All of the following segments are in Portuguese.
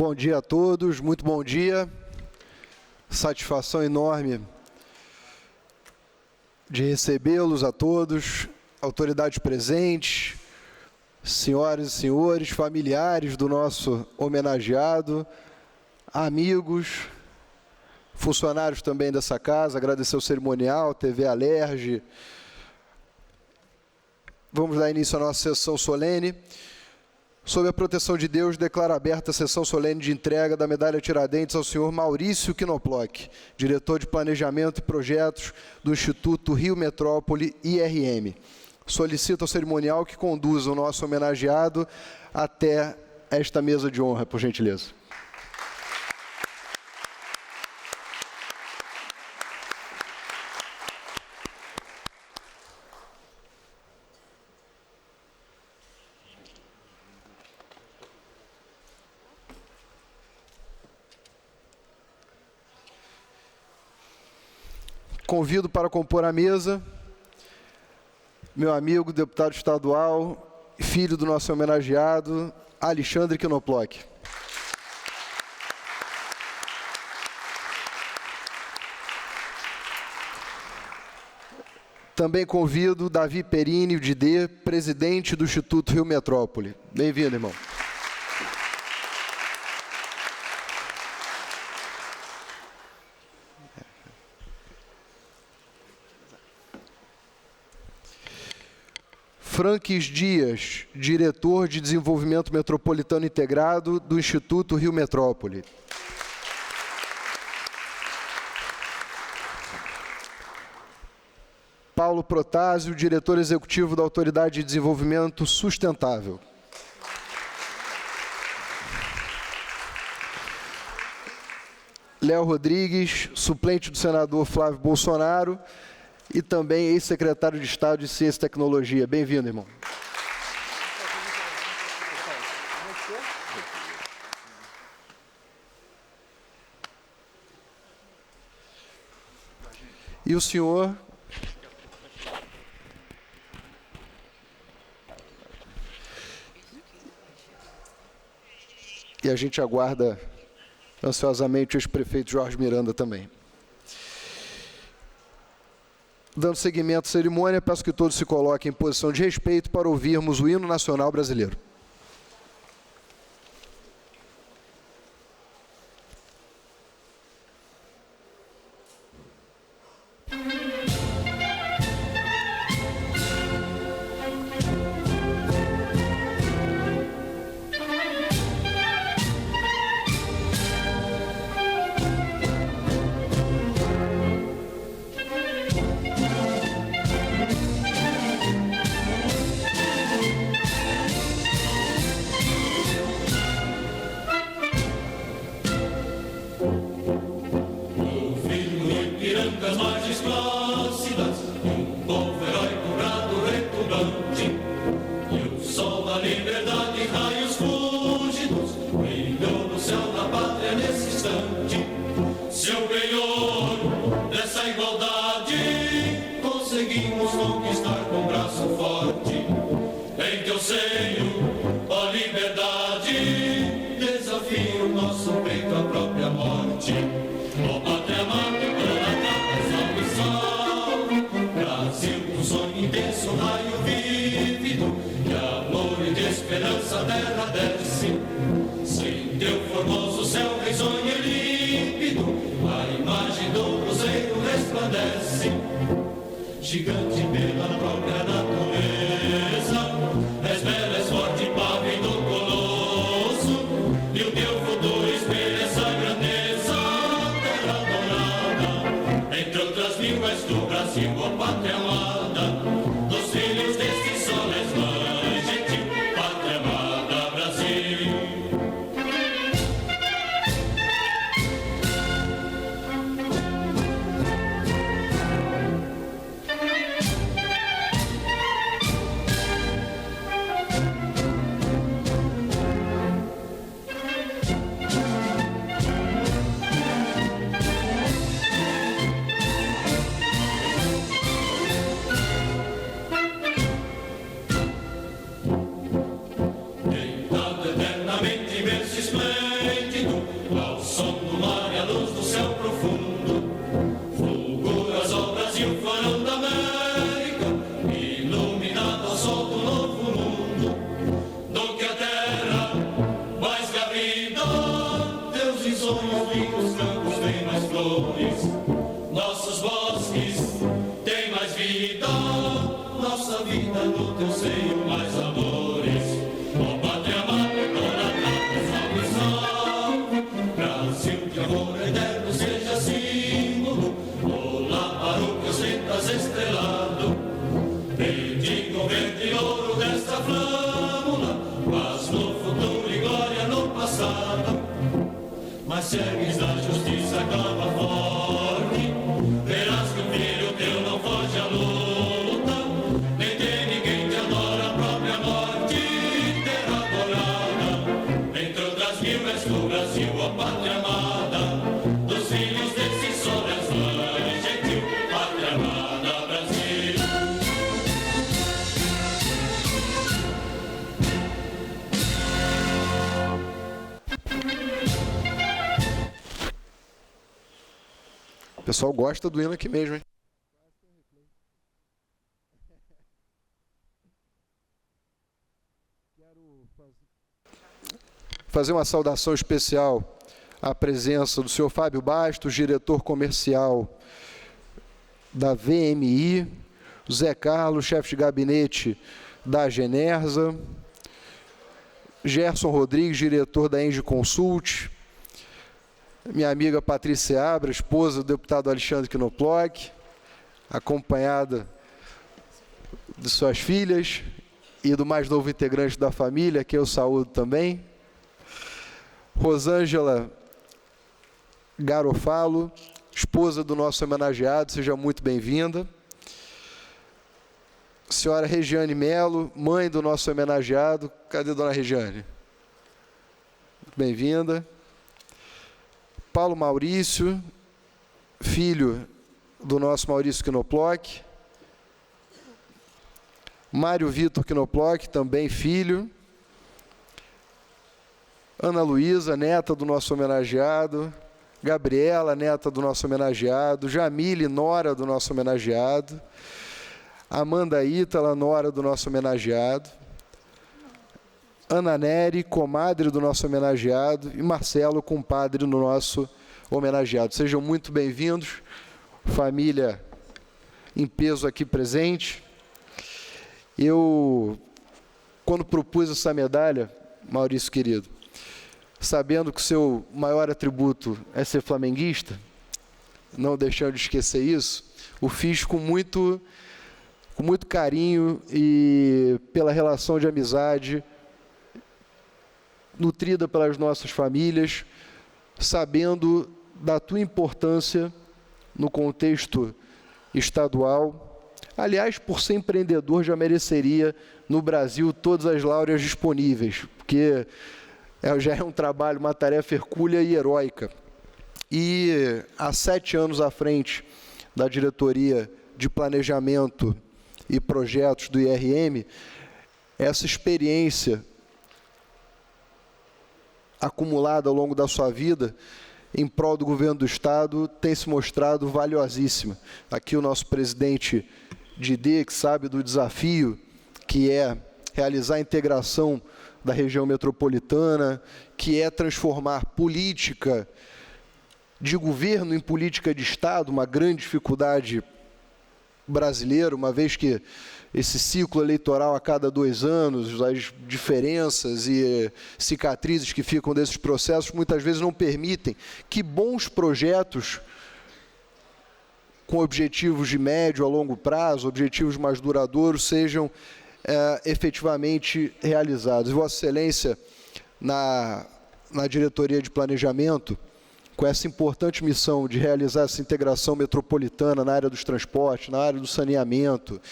bom dia a todos, muito bom dia. Satisfação enorme de recebê-los a todos, autoridades presentes, senhoras e senhores, familiares do nosso homenageado, amigos, funcionários também dessa casa, agradecer o cerimonial, TV Alerj. Vamos dar início à nossa sessão solene. Sob a proteção de Deus, declaro aberta a sessão solene de entrega da medalha Tiradentes ao senhor Maurício Knoploch, diretor de Planejamento e Projetos do Instituto Rio Metrópole IRM. Solicito ao cerimonial que conduza o nosso homenageado até esta mesa de honra, por gentileza. Convido para compor a mesa meu amigo, deputado estadual, filho do nosso homenageado, Alexandre Knoploch. Também convido Davi Perini de D, presidente do Instituto Rio Metrópole. Bem-vindo, irmão. Franques Dias, diretor de Desenvolvimento Metropolitano Integrado do Instituto Rio Metrópole. Paulo Protásio, diretor executivo da Autoridade de Desenvolvimento Sustentável. Léo Rodrigues, suplente do senador Flávio Bolsonaro, e também ex-secretário de Estado de Ciência e Tecnologia. Bem-vindo, irmão. E o senhor... E a gente aguarda ansiosamente o ex-prefeito Jorge Miranda também. Dando seguimento à cerimônia, peço que todos se coloquem em posição de respeito para ouvirmos o hino nacional brasileiro. Gigante pela própria natureza, és bela, és forte, pavio do colosso, e o teu futuro espelha essa grandeza, terra dourada, entre outras mil és do Brasil, ó pátria amada, dos filhos deste sol és mãe gentil, pátria amada, Brasil. clarão da América, iluminado ao sol do novo mundo, do que a terra, mais que a vida, teus sonhos ricos campos têm mais flores, nossos bosques têm mais vida, nossa vida no teu seio mais amores. Ó pátria amada, idolatrada, salve, salve, Brasil de amor eterno seja símbolo, olá para o que ostentas estrelado, bendiga o verde e ouro desta flâmula, paz no futuro e glória no passado. Mas se ergues da justiça clama forte, verás que o filho teu não foge à luta, nem tem ninguém que adora a própria morte, terra adorada, entre outras mil és tu, Brasil, a pátria amada, dos filhos desse sol és mãe gentil, pátria amada, Brasil. O pessoal gosta do hino aqui mesmo, hein? Fazer uma saudação especial à presença do senhor Fábio Bastos, diretor comercial da VMI, Zé Carlos, chefe de gabinete da Genersa, Gerson Rodrigues, diretor da Engie Consult, minha amiga Patrícia Seabra, esposa do deputado Alexandre Knoploch, acompanhada de suas filhas e do mais novo integrante da família, que eu saúdo também, Rosângela Garofalo, esposa do nosso homenageado, seja muito bem-vinda. Senhora Regiane Melo, mãe do nosso homenageado, cadê dona Regiane? Bem-vinda. Paulo Maurício, filho do nosso Maurício Knoploch. Mário Vitor Knoploch, também filho. Ana Luísa, neta do nosso homenageado. Gabriela, neta do nosso homenageado. Jamile, nora do nosso homenageado. Amanda Ítala, nora do nosso homenageado. Ana Nery, comadre do nosso homenageado, e Marcelo, compadre do nosso homenageado. Sejam muito bem-vindos, família em peso aqui presente. Eu, quando propus essa medalha, Maurício querido, sabendo que o seu maior atributo é ser flamenguista, não deixando de esquecer isso, o fiz com muito carinho e pela relação de amizade nutrida pelas nossas famílias, sabendo da tua importância no contexto estadual. Aliás, por ser empreendedor, já mereceria no Brasil todas as láureas disponíveis, porque já é um trabalho, uma tarefa hercúlea e heróica. E há 7 anos à frente da diretoria de planejamento e projetos do IRM, essa experiência acumulada ao longo da sua vida em prol do governo do Estado tem se mostrado valiosíssima. Aqui o nosso presidente Didê, que sabe do desafio que é realizar a integração da região metropolitana, que é transformar política de governo em política de Estado, uma grande dificuldade brasileira, uma vez que esse ciclo eleitoral a cada 2 anos, as diferenças e cicatrizes que ficam desses processos, muitas vezes não permitem que bons projetos com objetivos de médio a longo prazo, objetivos mais duradouros, sejam efetivamente realizados. Vossa Excelência, na diretoria de planejamento, com essa importante missão de realizar essa integração metropolitana na área dos transportes, na área do saneamento,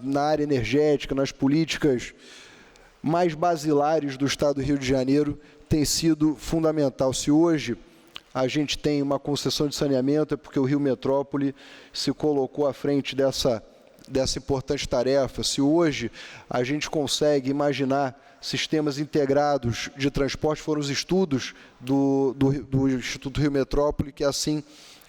na área energética, nas políticas mais basilares do Estado do Rio de Janeiro, tem sido fundamental. Se hoje a gente tem uma concessão de saneamento, é porque o Rio Metrópole se colocou à frente dessa importante tarefa. Se hoje a gente consegue imaginar sistemas integrados de transporte, foram os estudos do Instituto Rio Metrópole que assim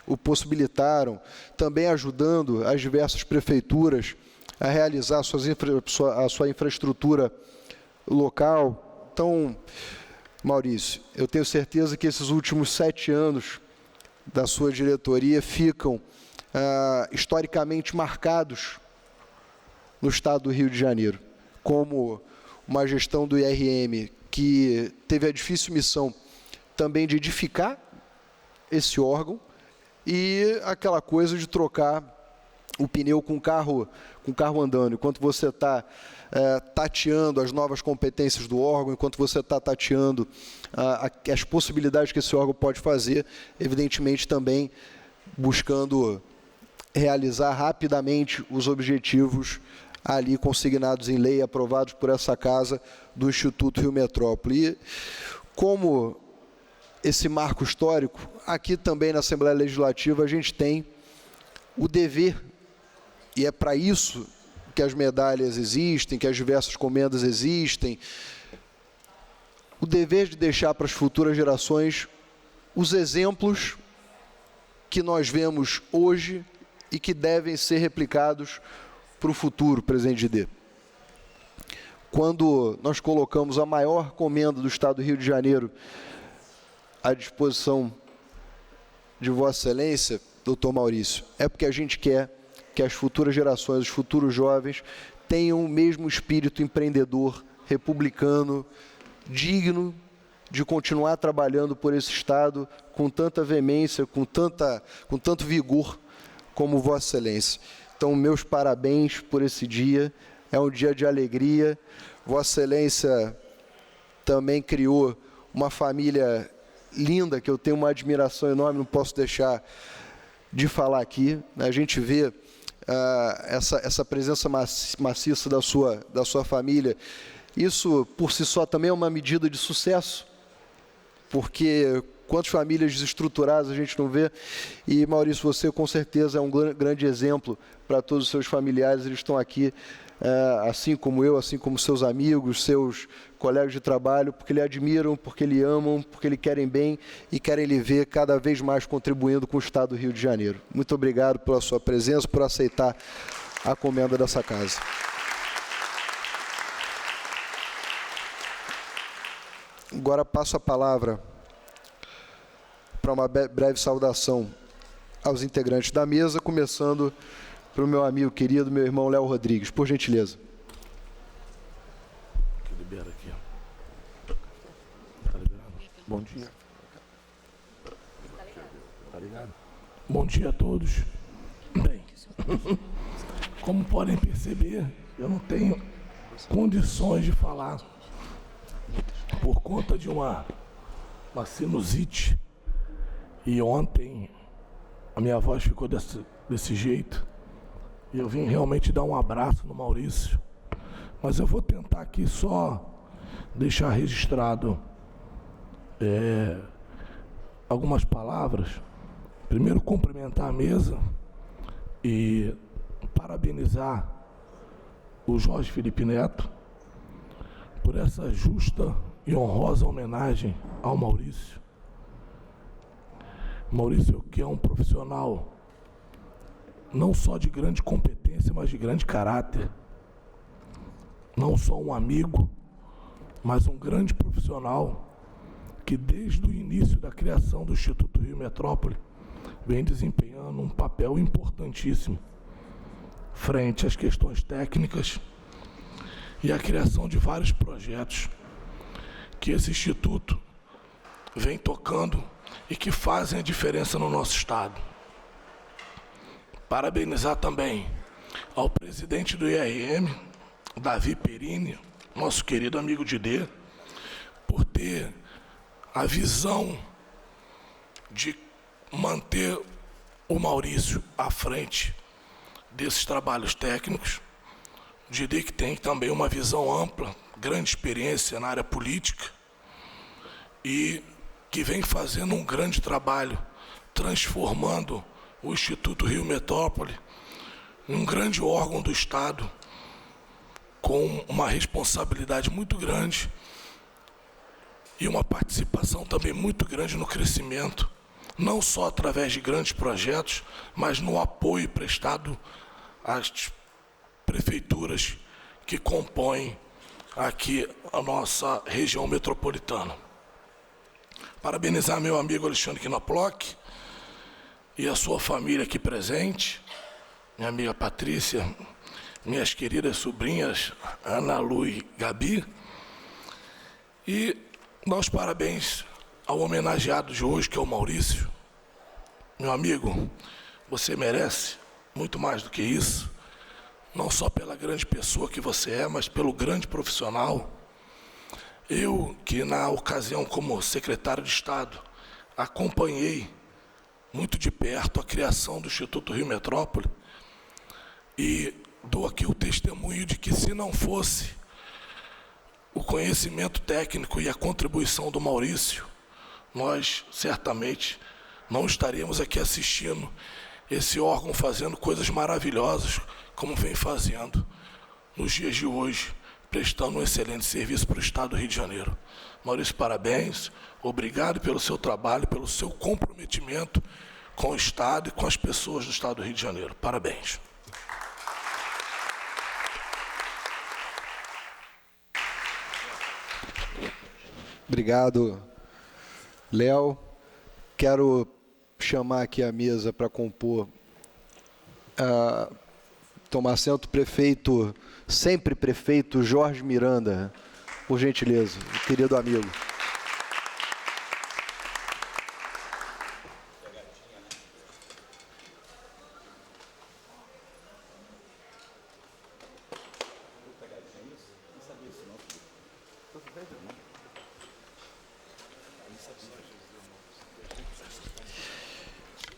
o possibilitaram, também ajudando as diversas prefeituras a realizar a sua infraestrutura local. Então, Maurício, eu tenho certeza que esses últimos 7 anos da sua diretoria ficam historicamente marcados no estado do Rio de Janeiro, como uma gestão do IRM que teve a difícil missão também de edificar esse órgão e aquela coisa de trocar o pneu com o carro andando. Enquanto você está tateando as novas competências do órgão, enquanto você está tateando as possibilidades que esse órgão pode fazer, evidentemente também buscando realizar rapidamente os objetivos ali consignados em lei, aprovados por essa casa do Instituto Rio Metrópole. E como esse marco histórico, aqui também na Assembleia Legislativa a gente tem o dever, e é para isso que as medalhas existem, que as diversas comendas existem, o dever de deixar para as futuras gerações os exemplos que nós vemos hoje e que devem ser replicados para o futuro, presidente Gide. Quando nós colocamos a maior comenda do Estado do Rio de Janeiro à disposição de Vossa Excelência, doutor Maurício, é porque a gente quer que as futuras gerações, os futuros jovens, tenham o mesmo espírito empreendedor, republicano, digno de continuar trabalhando por esse Estado com tanta veemência, com tanto vigor como Vossa Excelência. Então, meus parabéns por esse dia, é um dia de alegria. Vossa Excelência também criou uma família linda, que eu tenho uma admiração enorme, não posso deixar de falar aqui. A gente vê essa presença maciça da sua família. Isso, por si só, também é uma medida de sucesso, porque quantas famílias desestruturadas a gente não vê. E, Maurício, você com certeza é um grande exemplo para todos os seus familiares. Eles estão aqui, assim como eu, assim como seus amigos, seus colegas de trabalho, porque lhe admiram, porque lhe amam, porque lhe querem bem e querem lhe ver cada vez mais contribuindo com o Estado do Rio de Janeiro. Muito obrigado pela sua presença, por aceitar a comenda dessa casa. Agora passo a palavra para uma breve saudação aos integrantes da mesa, começando para o meu amigo querido, meu irmão Léo Rodrigues. Por gentileza. Libera aqui, ó. Tá liberado? Bom dia. Tá ligado? Bom dia a todos. Bem, como podem perceber, eu não tenho condições de falar por conta de uma sinusite. E ontem a minha voz ficou desse jeito. E eu vim realmente dar um abraço no Maurício. Mas eu vou tentar aqui só deixar registrado algumas palavras. Primeiro, cumprimentar a mesa e parabenizar o Jorge Felipe Neto por essa justa e honrosa homenagem ao Maurício. Maurício, que é um profissional não só de grande competência, mas de grande caráter. Não só um amigo, mas um grande profissional que desde o início da criação do Instituto Rio Metrópole vem desempenhando um papel importantíssimo frente às questões técnicas e à criação de vários projetos que esse Instituto vem tocando e que fazem a diferença no nosso Estado. Parabenizar também ao presidente do IRM, Davi Perini, nosso querido amigo Gide, por ter a visão de manter o Maurício à frente desses trabalhos técnicos. Gide, que tem também uma visão ampla, grande experiência na área política e que vem fazendo um grande trabalho, transformando o Instituto Rio Metrópole em um grande órgão do Estado, com uma responsabilidade muito grande e uma participação também muito grande no crescimento não só através de grandes projetos, mas no apoio prestado às prefeituras que compõem aqui a nossa região metropolitana. Parabenizar meu amigo Alexandre Knoploch e a sua família aqui presente, minha amiga Patrícia, minhas queridas sobrinhas Ana Lu e Gabi, e dar os parabéns ao homenageado de hoje, que é o Maurício. Meu amigo, você merece muito mais do que isso, não só pela grande pessoa que você é, mas pelo grande profissional. Eu, que na ocasião, como secretário de Estado, acompanhei muito de perto a criação do Instituto Rio Metrópole, e dou aqui o testemunho de que, se não fosse o conhecimento técnico e a contribuição do Maurício, nós certamente não estaríamos aqui assistindo esse órgão fazendo coisas maravilhosas, como vem fazendo nos dias de hoje, prestando um excelente serviço para o Estado do Rio de Janeiro. Maurício, parabéns, obrigado pelo seu trabalho, pelo seu comprometimento com o Estado e com as pessoas do Estado do Rio de Janeiro. Parabéns. Obrigado, Léo. Quero chamar aqui a mesa para compor, tomar assento, prefeito, sempre prefeito Jorge Miranda, por gentileza, querido amigo.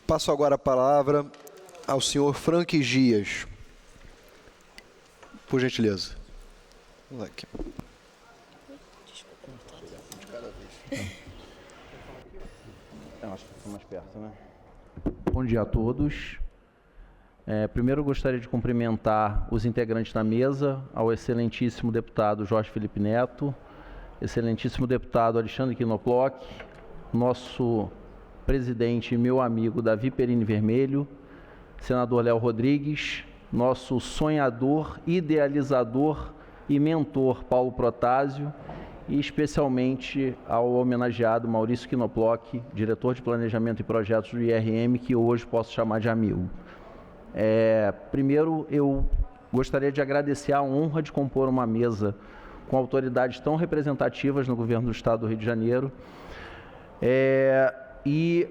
Passo agora a palavra ao senhor Frank Gias. Por gentileza. Vamos lá aqui. Acho que fica mais perto, né? Bom dia a todos. Primeiro, eu gostaria de cumprimentar os integrantes da mesa, ao excelentíssimo deputado Jorge Felipe Neto, excelentíssimo deputado Alexandre Knoploch, nosso presidente e meu amigo Davi Perini Vermelho, senador Léo Rodrigues, nosso sonhador, idealizador e mentor Paulo Protásio, e especialmente ao homenageado Maurício Knoploch, diretor de Planejamento e Projetos do IRM, que hoje posso chamar de amigo. Primeiro, eu gostaria de agradecer a honra de compor uma mesa com autoridades tão representativas no governo do Estado do Rio de Janeiro, e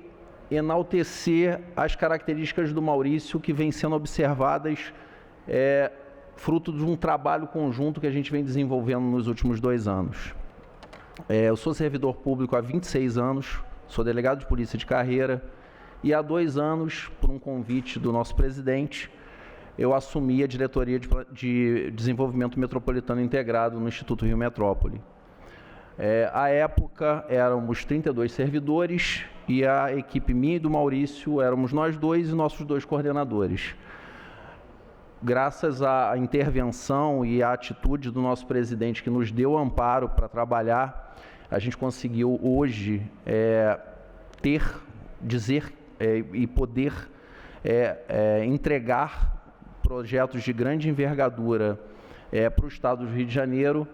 enaltecer as características do Maurício que vêm sendo observadas fruto de um trabalho conjunto que a gente vem desenvolvendo nos últimos 2 anos. Eu sou servidor público há 26 anos, sou delegado de polícia de carreira, e há 2 anos, por um convite do nosso presidente, eu assumi a diretoria de desenvolvimento metropolitano integrado no Instituto Rio Metrópole. À época, éramos 32 servidores e a equipe minha e do Maurício éramos nós 2 e nossos 2 coordenadores. Graças à intervenção e à atitude do nosso presidente, que nos deu amparo para trabalhar, a gente conseguiu hoje dizer e poder entregar projetos de grande envergadura para o Estado do Rio de Janeiro,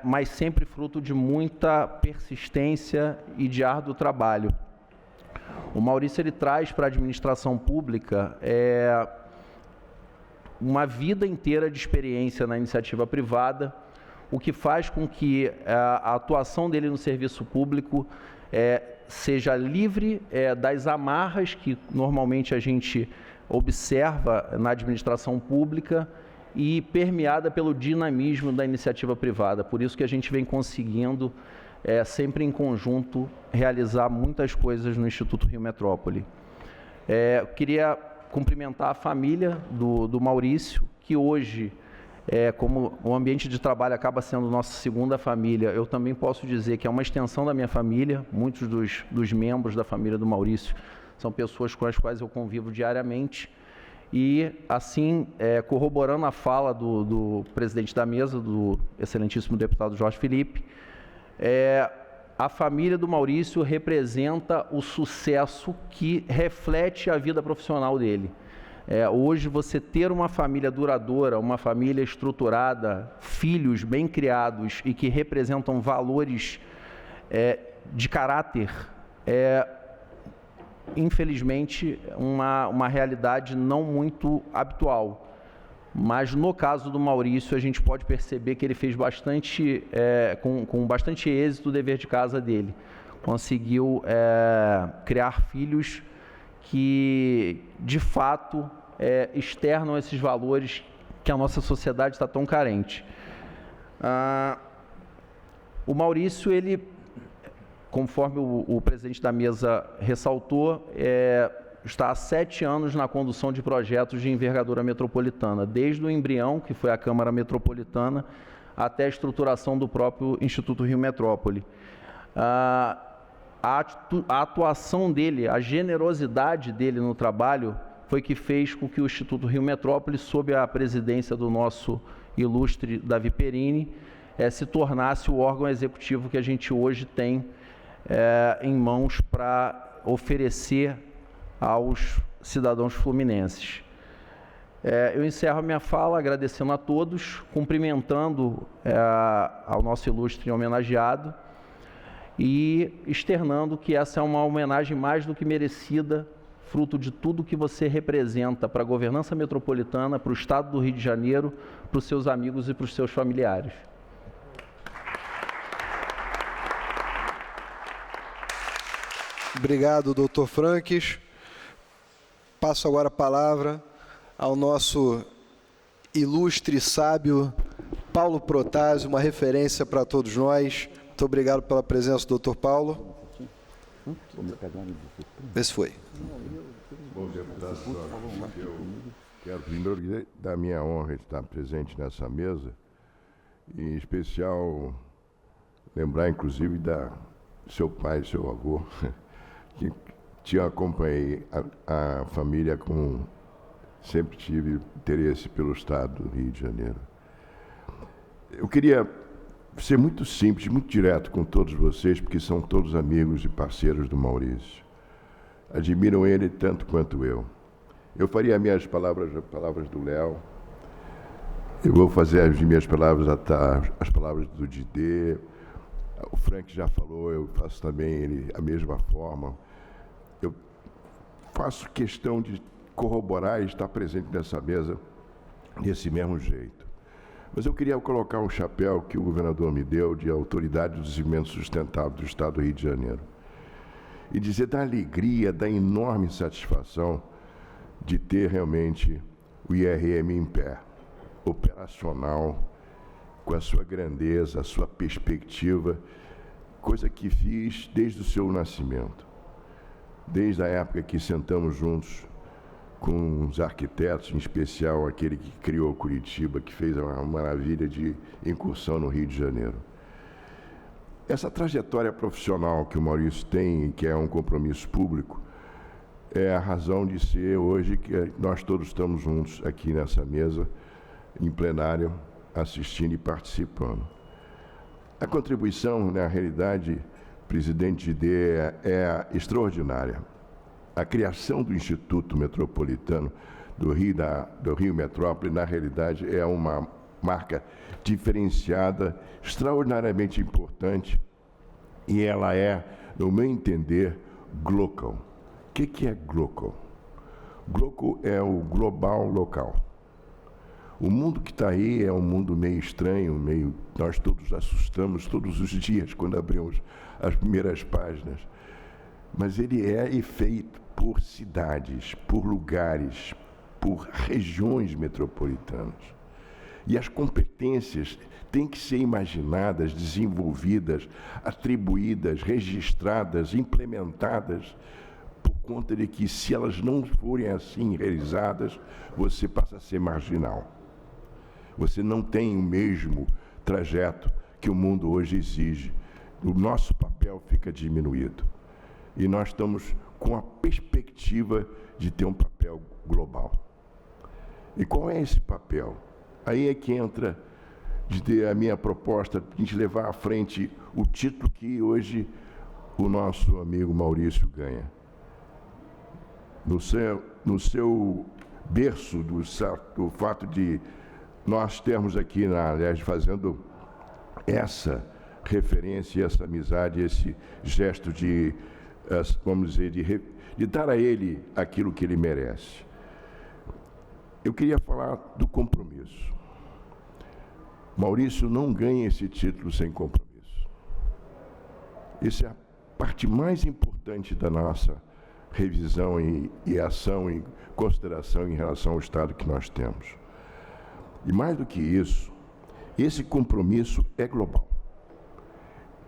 mas sempre fruto de muita persistência e de árduo trabalho. O Maurício, ele traz para a administração pública uma vida inteira de experiência na iniciativa privada, o que faz com que a atuação dele no serviço público seja livre das amarras que normalmente a gente observa na administração pública e permeada pelo dinamismo da iniciativa privada. Por isso que a gente vem conseguindo, sempre em conjunto, realizar muitas coisas no Instituto Rio Metrópole. Eu queria cumprimentar a família do Maurício, que hoje, como o ambiente de trabalho acaba sendo nossa segunda família, eu também posso dizer que é uma extensão da minha família. Muitos dos membros da família do Maurício são pessoas com as quais eu convivo diariamente. E, assim, corroborando a fala do presidente da mesa, do excelentíssimo deputado Jorge Felipe, a família do Maurício representa o sucesso que reflete a vida profissional dele. Hoje, você ter uma família duradoura, uma família estruturada, filhos bem criados e que representam valores de caráter, infelizmente, uma realidade não muito habitual. Mas no caso do Maurício, a gente pode perceber que ele fez bastante, com bastante êxito o dever de casa dele. Conseguiu criar filhos que, de fato, externam esses valores que a nossa sociedade está tão carente. O Maurício, ele, conforme o presidente da mesa ressaltou, está há 7 anos na condução de projetos de envergadura metropolitana, desde o embrião, que foi a Câmara Metropolitana, até a estruturação do próprio Instituto Rio Metrópole. A atuação dele, a generosidade dele no trabalho, foi que fez com que o Instituto Rio Metrópole, sob a presidência do nosso ilustre Davi Perini, se tornasse o órgão executivo que a gente hoje tem em mãos para oferecer aos cidadãos fluminenses. Eu encerro a minha fala agradecendo a todos, cumprimentando ao nosso ilustre homenageado e externando que essa é uma homenagem mais do que merecida, fruto de tudo que você representa para a governança metropolitana, para o Estado do Rio de Janeiro, para os seus amigos e para os seus familiares. Obrigado, doutor Franques. Passo agora a palavra ao nosso ilustre sábio Paulo Protásio, uma referência para todos nós. Muito obrigado pela presença, doutor Paulo. Vê se foi. Bom, deputado, eu quero primeiro dar minha honra de estar presente nessa mesa, e em especial lembrar, inclusive, da seu pai, seu avô, que te acompanhei a família sempre tive interesse pelo Estado do Rio de Janeiro. Eu queria ser muito simples, muito direto com todos vocês, porque são todos amigos e parceiros do Maurício. Admiram ele tanto quanto eu. Eu faria as minhas palavras, as palavras do Léo. Eu vou fazer as minhas palavras, as palavras do Didê. O Frank já falou, eu faço também a mesma forma. Eu faço questão de corroborar e estar presente nessa mesa desse mesmo jeito. Mas eu queria colocar um chapéu que o governador me deu de autoridade do desenvolvimento sustentável do Estado do Rio de Janeiro e dizer da alegria, da enorme satisfação de ter realmente o IRM em pé, operacional, com a sua grandeza, a sua perspectiva, coisa que fiz desde o seu nascimento. Desde a época que sentamos juntos com os arquitetos, em especial aquele que criou Curitiba, que fez uma maravilha de incursão no Rio de Janeiro. Essa trajetória profissional que o Maurício tem, que é um compromisso público, é a razão de ser hoje que nós todos estamos juntos aqui nessa mesa, em plenário, assistindo e participando. A contribuição, na realidade, presidente Didê, é extraordinária. A criação do Instituto Metropolitano do Rio Metrópole, na realidade, é uma marca diferenciada, extraordinariamente importante, e ela é, no meu entender, global. O que é global? Global é o global local. O mundo que está aí é um mundo meio estranho, nós todos assustamos todos os dias quando abrimos as primeiras páginas. Mas ele é feito por cidades, por lugares, por regiões metropolitanas. E as competências têm que ser imaginadas, desenvolvidas, atribuídas, registradas, implementadas, por conta de que, se elas não forem assim realizadas, você passa a ser marginal. Você não tem o mesmo trajeto que o mundo hoje exige. O nosso papel fica diminuído. E nós estamos com a perspectiva de ter um papel global. E qual é esse papel? Aí é que entra a minha proposta de a gente levar à frente o título que hoje o nosso amigo Maurício ganha. No seu berço do fato de nós termos aqui na Alerj fazendo essa referência, essa amizade, esse gesto de, vamos dizer, de dar a ele aquilo que ele merece. Eu queria falar do compromisso. Maurício não ganha esse título sem compromisso. Essa é a parte mais importante da nossa revisão e ação e consideração em relação ao Estado que nós temos. E mais do que isso, esse compromisso é global.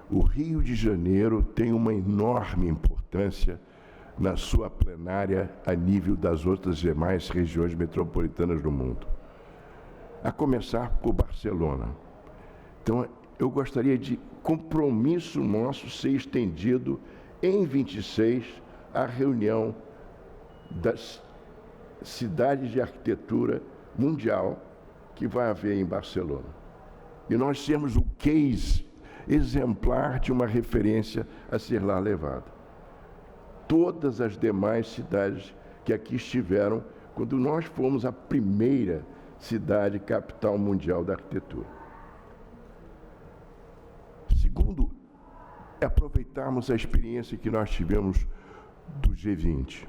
O Rio de Janeiro tem uma enorme importância na sua plenária a nível das outras demais regiões metropolitanas do mundo. A começar por Barcelona. Então, eu gostaria de compromisso nosso ser estendido em 26 a reunião das cidades de arquitetura mundial que vai haver em Barcelona. E nós sermos o case exemplar de uma referência a ser lá levada. Todas as demais cidades que aqui estiveram, quando nós fomos a primeira cidade capital mundial da arquitetura. Segundo, é aproveitarmos a experiência que nós tivemos do G20.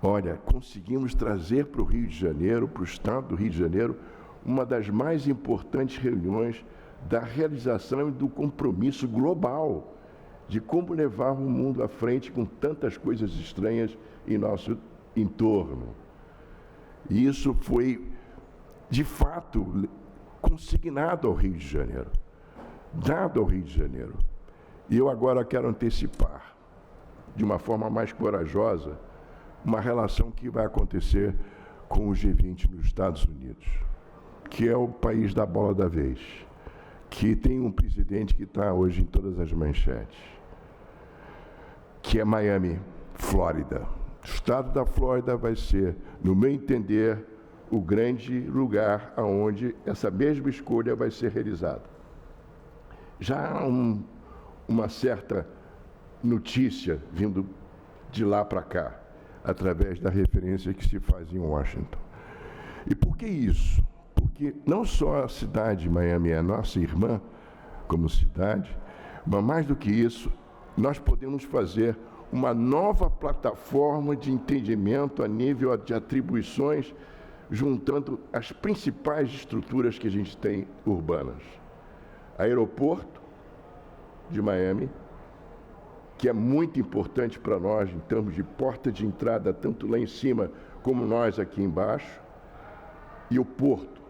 Olha, conseguimos trazer para o Rio de Janeiro, para o estado do Rio de Janeiro, uma das mais importantes reuniões da realização e do compromisso global de como levar o mundo à frente com tantas coisas estranhas em nosso entorno. E isso foi, de fato, consignado ao Rio de Janeiro, dado ao Rio de Janeiro. E eu agora quero antecipar, de uma forma mais corajosa, uma relação que vai acontecer com o G20 nos Estados Unidos, que é o país da bola da vez, que tem um presidente que está hoje em todas as manchetes, que é Miami, Flórida. O estado da Flórida vai ser, no meu entender, o grande lugar onde essa mesma escolha vai ser realizada. Já há uma certa notícia vindo de lá para cá, através da referência que se faz em Washington. E por que isso? Porque não só a cidade de Miami é nossa irmã como cidade, mas mais do que isso, nós podemos fazer uma nova plataforma de entendimento a nível de atribuições, juntando as principais estruturas que a gente tem urbanas. Aeroporto de Miami, que é muito importante para nós em termos de porta de entrada, tanto lá em cima como nós aqui embaixo, e o porto.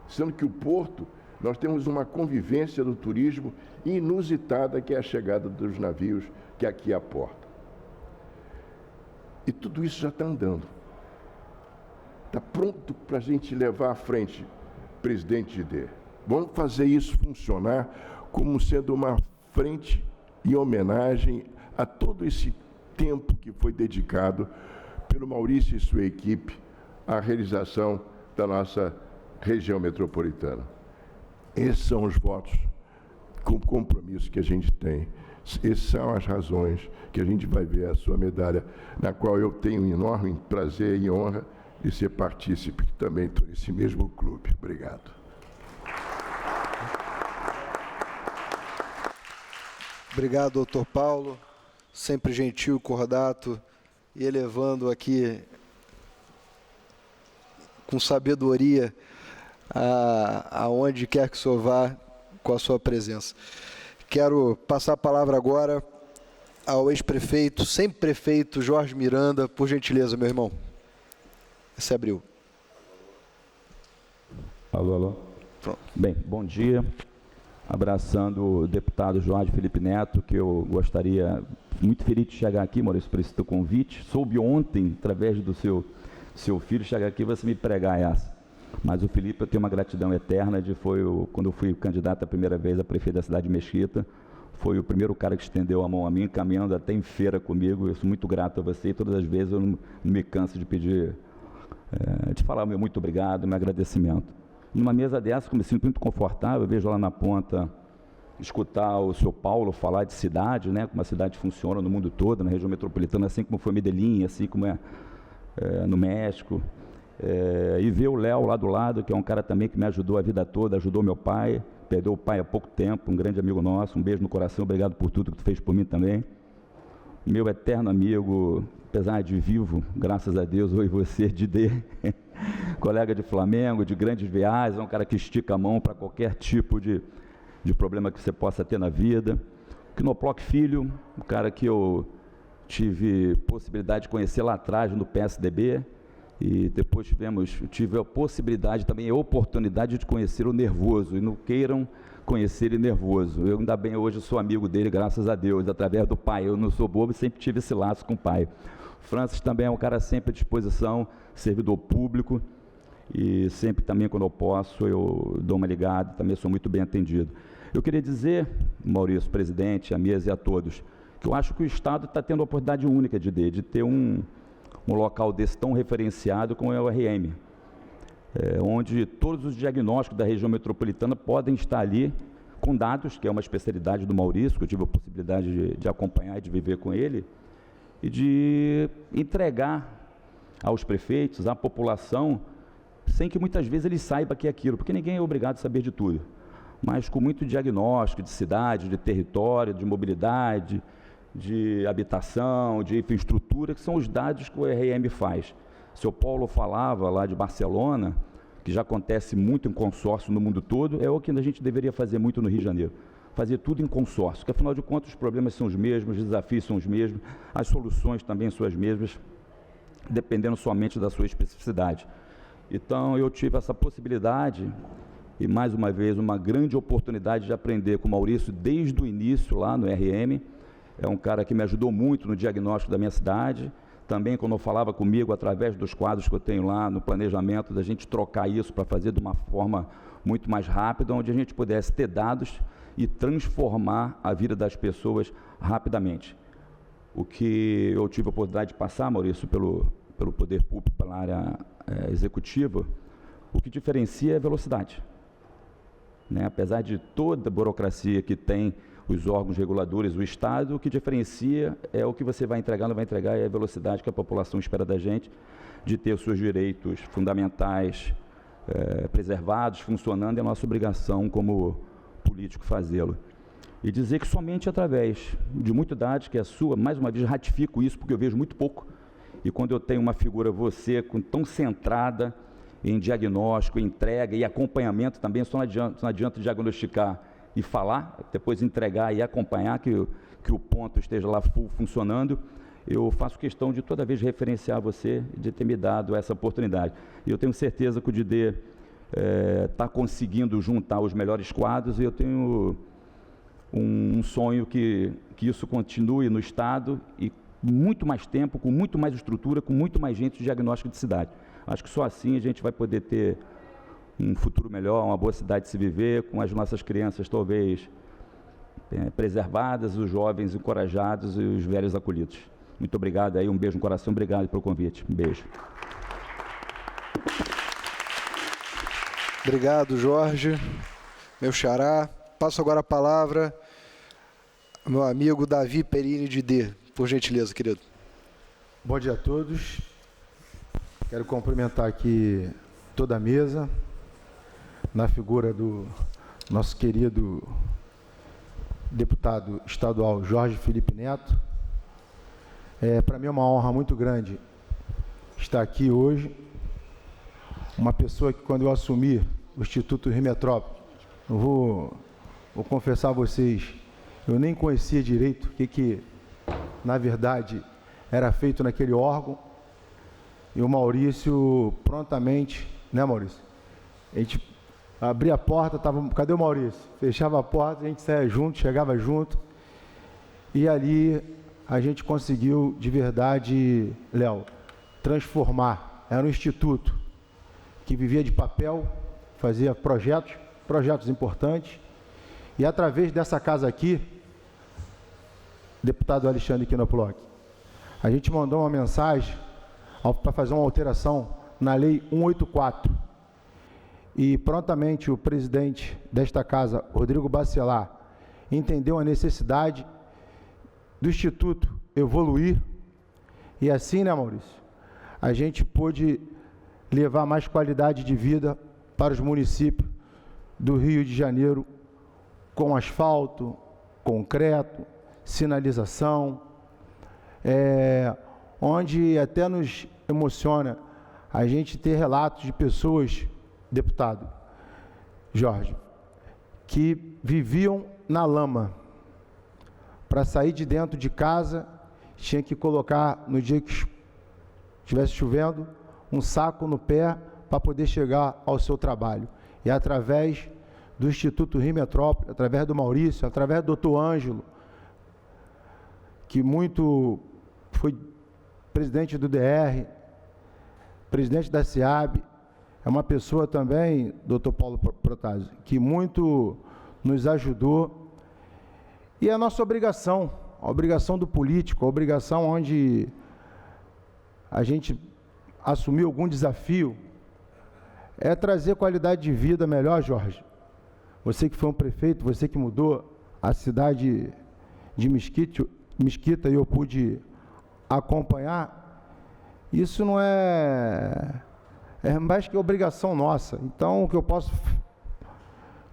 Sendo que o porto, nós temos uma convivência do turismo inusitada, que é a chegada dos navios, que aqui aporta. E tudo isso já está andando. Está pronto para a gente levar à frente, presidente Gide. Vamos fazer isso funcionar como sendo uma frente em homenagem a todo esse tempo que foi dedicado pelo Maurício e sua equipe à realização da nossa região metropolitana. Esses são os votos com compromisso que a gente tem. Essas são as razões que a gente vai ver a sua medalha, na qual eu tenho um enorme prazer e honra de ser partícipe também desse mesmo clube. Obrigado. Obrigado, doutor Paulo, sempre gentil, cordato, e elevando aqui com sabedoria aonde quer que o senhor vá com a sua presença. Quero passar a palavra agora ao ex-prefeito, sempre prefeito, Jorge Miranda, por gentileza, meu irmão. Você abriu. Alô, alô. Pronto. Bem, bom dia. Abraçando o deputado Jorge Felipe Neto, que eu gostaria, muito feliz de chegar aqui, Maurício, por esse teu convite. Soube ontem, através do seu filho, chegar aqui e você me pregar essa. Mas o Felipe, eu tenho uma gratidão eterna, quando eu fui candidato a primeira vez a prefeito da cidade de Mesquita, foi o primeiro cara que estendeu a mão a mim, caminhando até em feira comigo. Eu sou muito grato a você e todas as vezes eu não me canso de pedir, de falar o meu muito obrigado, meu agradecimento. Numa mesa dessa, como me sinto muito confortável, eu vejo lá na ponta escutar o senhor Paulo falar de cidade, né, como a cidade funciona no mundo todo, na região metropolitana, assim como foi Medellín, assim como é no México, e ver o Léo lá do lado, que é um cara também que me ajudou a vida toda, ajudou meu pai, perdeu o pai há pouco tempo, um grande amigo nosso, um beijo no coração, obrigado por tudo que tu fez por mim também. Meu eterno amigo, apesar de vivo, graças a Deus, eu e você, Didê, colega de Flamengo, de grandes viagens, é um cara que estica a mão para qualquer tipo de problema que você possa ter na vida. Knoploch Filho, um cara que eu tive possibilidade de conhecer lá atrás no PSDB, e depois tive a possibilidade também, a oportunidade de conhecer o Nervoso, e não queiram conhecer ele nervoso. Eu ainda bem hoje sou amigo dele, graças a Deus, através do pai. Eu não sou bobo e sempre tive esse laço com o pai. Francis também é um cara sempre à disposição, servidor público, e sempre também quando eu posso eu dou uma ligada, também sou muito bem atendido. Eu queria dizer, Maurício, presidente, a mesa e a todos, que eu acho que o Estado está tendo a oportunidade única de ter um local desse tão referenciado como é o RM, onde todos os diagnósticos da região metropolitana podem estar ali com dados, que é uma especialidade do Maurício, que eu tive a possibilidade de acompanhar e de viver com ele, e de entregar aos prefeitos, à população, sem que muitas vezes ele saiba que é aquilo, porque ninguém é obrigado a saber de tudo, mas com muito diagnóstico de cidade, de território, de mobilidade, de habitação, de infraestrutura, que são os dados que o RM faz. O seu Paulo falava lá de Barcelona, que já acontece muito em consórcio no mundo todo, é o que a gente deveria fazer muito no Rio de Janeiro, fazer tudo em consórcio, porque afinal de contas os problemas são os mesmos, os desafios são os mesmos, as soluções também são as mesmas, dependendo somente da sua especificidade. Então eu tive essa possibilidade, e mais uma vez uma grande oportunidade de aprender com o Maurício desde o início lá no RM. É um cara que me ajudou muito no diagnóstico da minha cidade, também quando eu falava comigo através dos quadros que eu tenho lá no planejamento, da gente trocar isso para fazer de uma forma muito mais rápida, onde a gente pudesse ter dados e transformar a vida das pessoas rapidamente. O que eu tive a oportunidade de passar, Maurício, pelo poder público, pela área executiva, o que diferencia é a velocidade. Né? Apesar de toda a burocracia que tem os órgãos reguladores, o Estado, o que diferencia é o que você vai entregar, não vai entregar, é a velocidade que a população espera da gente, de ter os seus direitos fundamentais preservados, funcionando, é a nossa obrigação como político fazê-lo. E dizer que somente através de muita idade, que é a sua, mais uma vez ratifico isso, porque eu vejo muito pouco, e quando eu tenho uma figura, você, tão centrada em diagnóstico, entrega e acompanhamento também, só não adianta diagnosticar e falar, depois entregar e acompanhar que o ponto esteja lá funcionando. Eu faço questão de toda vez referenciar você, de ter me dado essa oportunidade. E eu tenho certeza que o Didê está conseguindo juntar os melhores quadros, e eu tenho um sonho que isso continue no Estado, e muito mais tempo, com muito mais estrutura, com muito mais gente de diagnóstico de cidade. Acho que só assim a gente vai poder ter um futuro melhor, uma boa cidade de se viver, com as nossas crianças talvez preservadas, os jovens encorajados e os velhos acolhidos. Muito obrigado aí, um beijo no coração, obrigado pelo convite, um beijo. Obrigado, Jorge, meu xará. Passo agora a palavra ao meu amigo Davi Perini de D, por gentileza, querido. Bom dia a todos. Quero cumprimentar aqui toda a mesa, na figura do nosso querido deputado estadual Jorge Felipe Neto. Para mim é uma honra muito grande estar aqui hoje. Uma pessoa que, quando eu assumi o Instituto Rio Metrópole, eu vou confessar a vocês, eu nem conhecia direito o que na verdade era feito naquele órgão, e o Maurício prontamente, né, Maurício? A gente abria a porta, cadê o Maurício? Fechava a porta, a gente saía junto, chegava junto, e ali a gente conseguiu de verdade, Léo, transformar. Era um instituto que vivia de papel, fazia projetos importantes, e através dessa casa aqui, deputado Alexandre Knoploch, a gente mandou uma mensagem para fazer uma alteração na Lei 184, e prontamente o presidente desta casa, Rodrigo Bacelar, entendeu a necessidade do Instituto evoluir e assim, né, Maurício, a gente pôde levar mais qualidade de vida para os municípios do Rio de Janeiro, com asfalto, concreto, sinalização, onde até nos emociona a gente ter relatos de pessoas, deputado Jorge, que viviam na lama. Para sair de dentro de casa, tinha que colocar, no dia que estivesse chovendo, um saco no pé para poder chegar ao seu trabalho. E através do Instituto Rio Metrópole, através do Maurício, através do Dr. Ângelo, que muito foi presidente do DR, presidente da SEAB, é uma pessoa também, Dr. Paulo Protásio, que muito nos ajudou. E é a nossa obrigação, a obrigação do político, a obrigação onde a gente assumiu algum desafio, é trazer qualidade de vida melhor, Jorge. Você que foi um prefeito, você que mudou a cidade de Mesquita e eu pude acompanhar, isso não é mais que obrigação nossa. Então, o que eu posso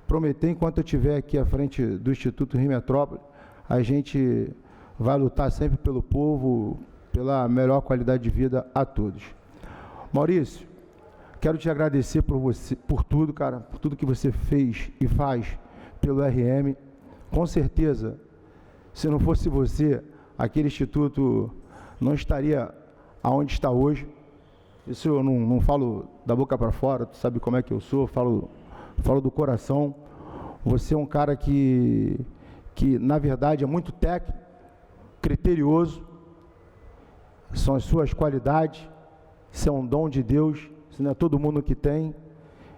prometer, enquanto eu estiver aqui à frente do Instituto Rio Metrópole, a gente vai lutar sempre pelo povo, pela melhor qualidade de vida a todos. Maurício, quero te agradecer por tudo, cara, por tudo que você fez e faz pelo RM. Com certeza, se não fosse você, aquele instituto não estaria aonde está hoje. Isso eu não falo da boca para fora, tu sabe como é que eu sou, falo do coração. Você é um cara que na verdade é muito técnico, criterioso, são as suas qualidades, isso é um dom de Deus, isso não é todo mundo que tem.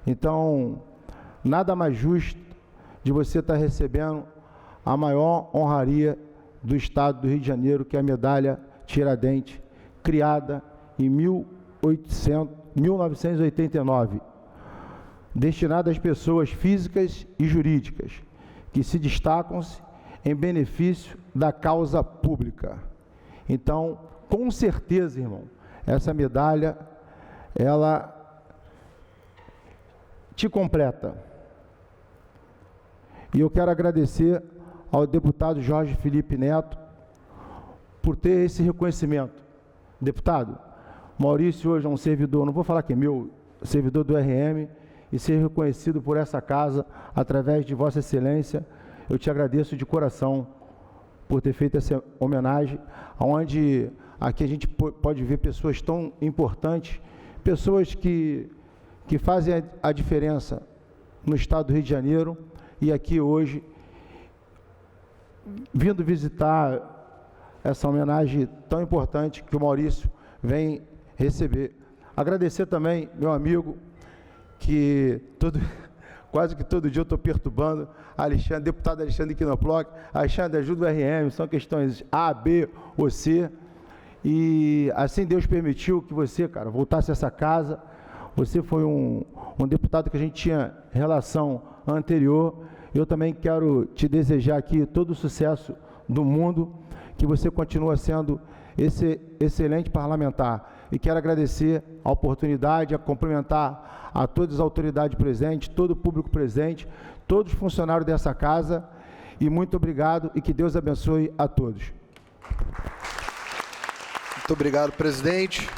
Então, nada mais justo de você estar recebendo a maior honraria do Estado do Rio de Janeiro, que é a medalha Tiradentes, criada em 1989, destinada às pessoas físicas e jurídicas que se destacam-se em benefício da causa pública. Então, com certeza, irmão, essa medalha, ela te completa. E eu quero agradecer ao deputado Jorge Felipe Neto por ter esse reconhecimento. Deputado, Maurício hoje é um servidor, não vou falar que é meu, servidor do RM, e ser reconhecido por essa casa, através de Vossa Excelência, eu te agradeço de coração por ter feito essa homenagem, onde aqui a gente pode ver pessoas tão importantes, pessoas que fazem a diferença no estado do Rio de Janeiro, e aqui hoje, vindo visitar essa homenagem tão importante que o Maurício vem receber. Agradecer também, meu amigo, que quase que todo dia eu estou perturbando, Alexandre, deputado Alexandre Quinoploc. Alexandre, ajuda o RM, são questões A, B ou C, e assim Deus permitiu que você, cara, voltasse a essa casa. Você foi um deputado que a gente tinha relação anterior. Eu também quero te desejar aqui todo o sucesso do mundo, que você continua sendo esse excelente parlamentar. E quero agradecer a oportunidade, a cumprimentar a todas as autoridades presentes, todo o público presente, todos os funcionários dessa casa, e muito obrigado e que Deus abençoe a todos. Muito obrigado, presidente.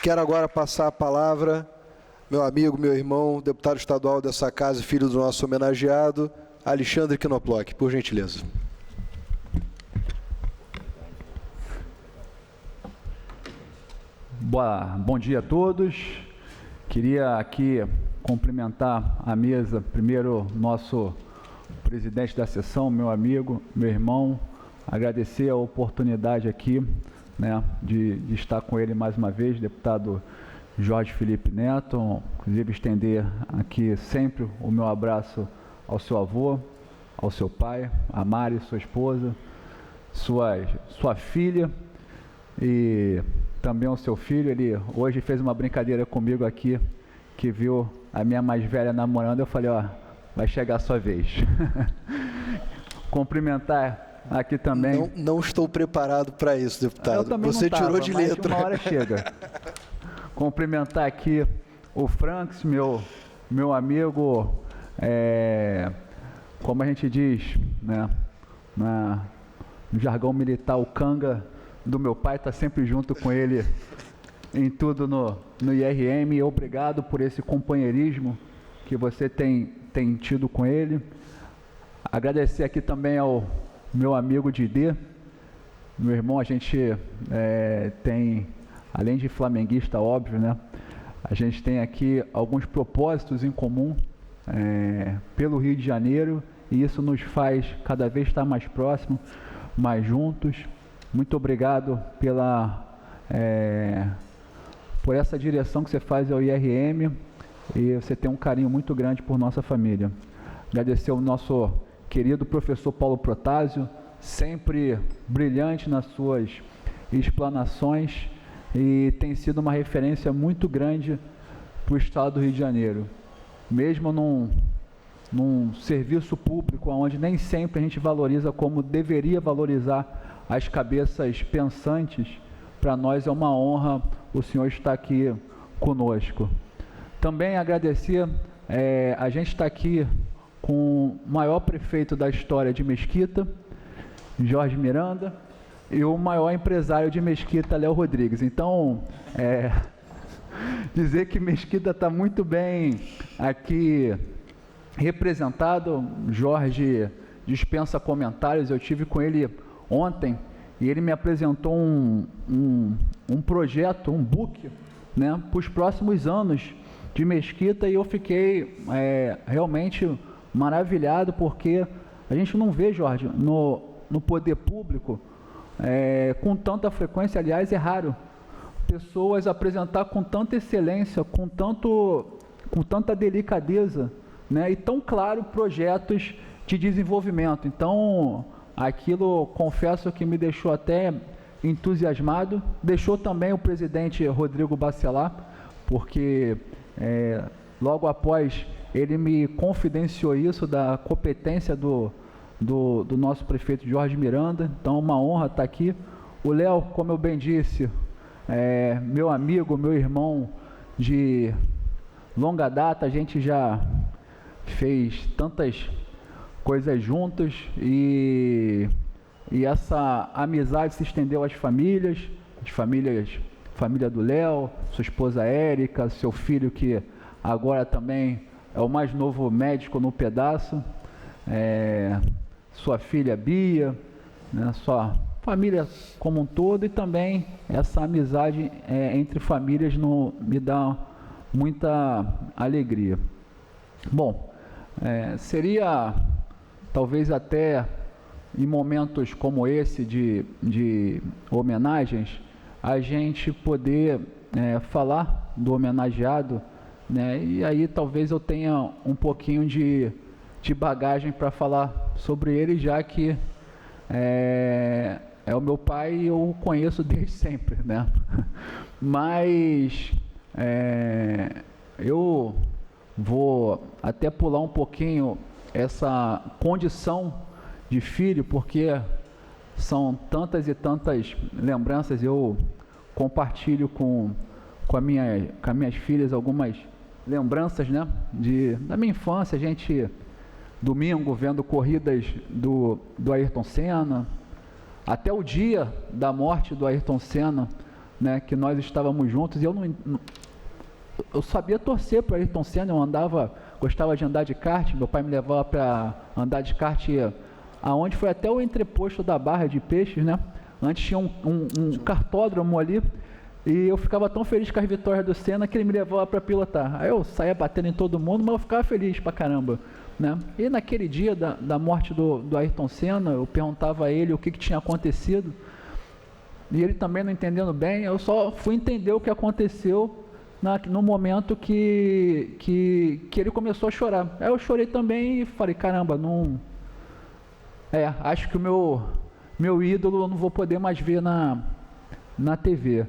Quero agora passar a palavra, meu amigo, meu irmão, deputado estadual dessa casa e filho do nosso homenageado, Alexandre Quinoploc, por gentileza. Bom dia a todos. Queria aqui cumprimentar a mesa, primeiro nosso presidente da sessão, meu amigo, meu irmão, agradecer a oportunidade aqui, né, de estar com ele mais uma vez, deputado Jorge Felipe Neto, inclusive estender aqui sempre o meu abraço ao seu avô, ao seu pai, a Mari, sua esposa, sua filha, e também ao seu filho. Ele hoje fez uma brincadeira comigo aqui, que viu a minha mais velha namorando, eu falei, ó, vai chegar a sua vez. Cumprimentar aqui também. Não estou preparado para isso, deputado. Eu também Você não tava, tirou de mas letra. Uma hora chega. Cumprimentar aqui o Franks, meu amigo, como a gente diz, né, no jargão militar, o canga do meu pai, está sempre junto com ele em tudo no IRM. Obrigado por esse companheirismo que você tem tido com ele. Agradecer aqui também ao meu amigo Didê, meu irmão. A gente tem, além de flamenguista, óbvio, né? A gente tem aqui alguns propósitos em comum pelo Rio de Janeiro, e isso nos faz cada vez estar mais próximos, mais juntos. Muito obrigado por essa direção que você faz ao IRM, e você tem um carinho muito grande por nossa família. Agradecer ao nosso querido professor Paulo Protásio, sempre brilhante nas suas explanações, e tem sido uma referência muito grande para o estado do Rio de Janeiro. Mesmo num serviço público onde nem sempre a gente valoriza como deveria valorizar as cabeças pensantes, para nós é uma honra o senhor estar aqui conosco. Também agradecer, a gente está aqui com o maior prefeito da história de Mesquita, Jorge Miranda, e o maior empresário de Mesquita, Léo Rodrigues. Então, dizer que Mesquita está muito bem aqui representado. Jorge dispensa comentários. Eu tive com ele ontem e ele me apresentou um projeto, um book, né, para os próximos anos de Mesquita, e eu fiquei realmente maravilhado, porque a gente não vê, Jorge, no poder público com tanta frequência. Aliás, é raro pessoas apresentar com tanta excelência, com tanta delicadeza, né, e tão claro projetos de desenvolvimento. Então, aquilo, confesso que me deixou até entusiasmado. Deixou também o presidente Rodrigo Bacelar, porque logo após ele me confidenciou isso, da competência do nosso prefeito Jorge Miranda. Então, uma honra estar aqui. O Léo, como eu bem disse, meu amigo, meu irmão de longa data. A gente já fez tantas coisas juntos, e essa amizade se estendeu às família do Léo, sua esposa Érica, seu filho, que agora também é o mais novo médico no pedaço, sua filha Bia, né, sua família como um todo. E também essa amizade entre famílias me dá muita alegria. Bom, seria talvez até em momentos como esse de homenagens, a gente poder falar do homenageado, né? E aí talvez eu tenha um pouquinho de bagagem para falar sobre ele, já que é o meu pai e eu o conheço desde sempre, né? Mas eu vou até pular um pouquinho essa condição de filho, porque são tantas e tantas lembranças. Eu compartilho com as minhas filhas algumas lembranças, né, da minha infância. A gente, domingo, vendo corridas do Ayrton Senna, até o dia da morte do Ayrton Senna, né, que nós estávamos juntos, e eu sabia torcer para Ayrton Senna. Eu gostava de andar de kart. Meu pai me levava para andar de kart aonde foi até o entreposto da Barra de Peixes, né? Antes tinha um kartódromo ali, e eu ficava tão feliz com as vitórias do Senna que ele me levava para pilotar. Aí eu saía batendo em todo mundo, mas eu ficava feliz pra caramba, né? E naquele dia da morte do Ayrton Senna, eu perguntava a ele o que tinha acontecido, e ele também não entendendo bem. Eu só fui entender o que aconteceu no momento que ele começou a chorar. Aí eu chorei também e falei, caramba, acho que o meu ídolo eu não vou poder mais ver na TV.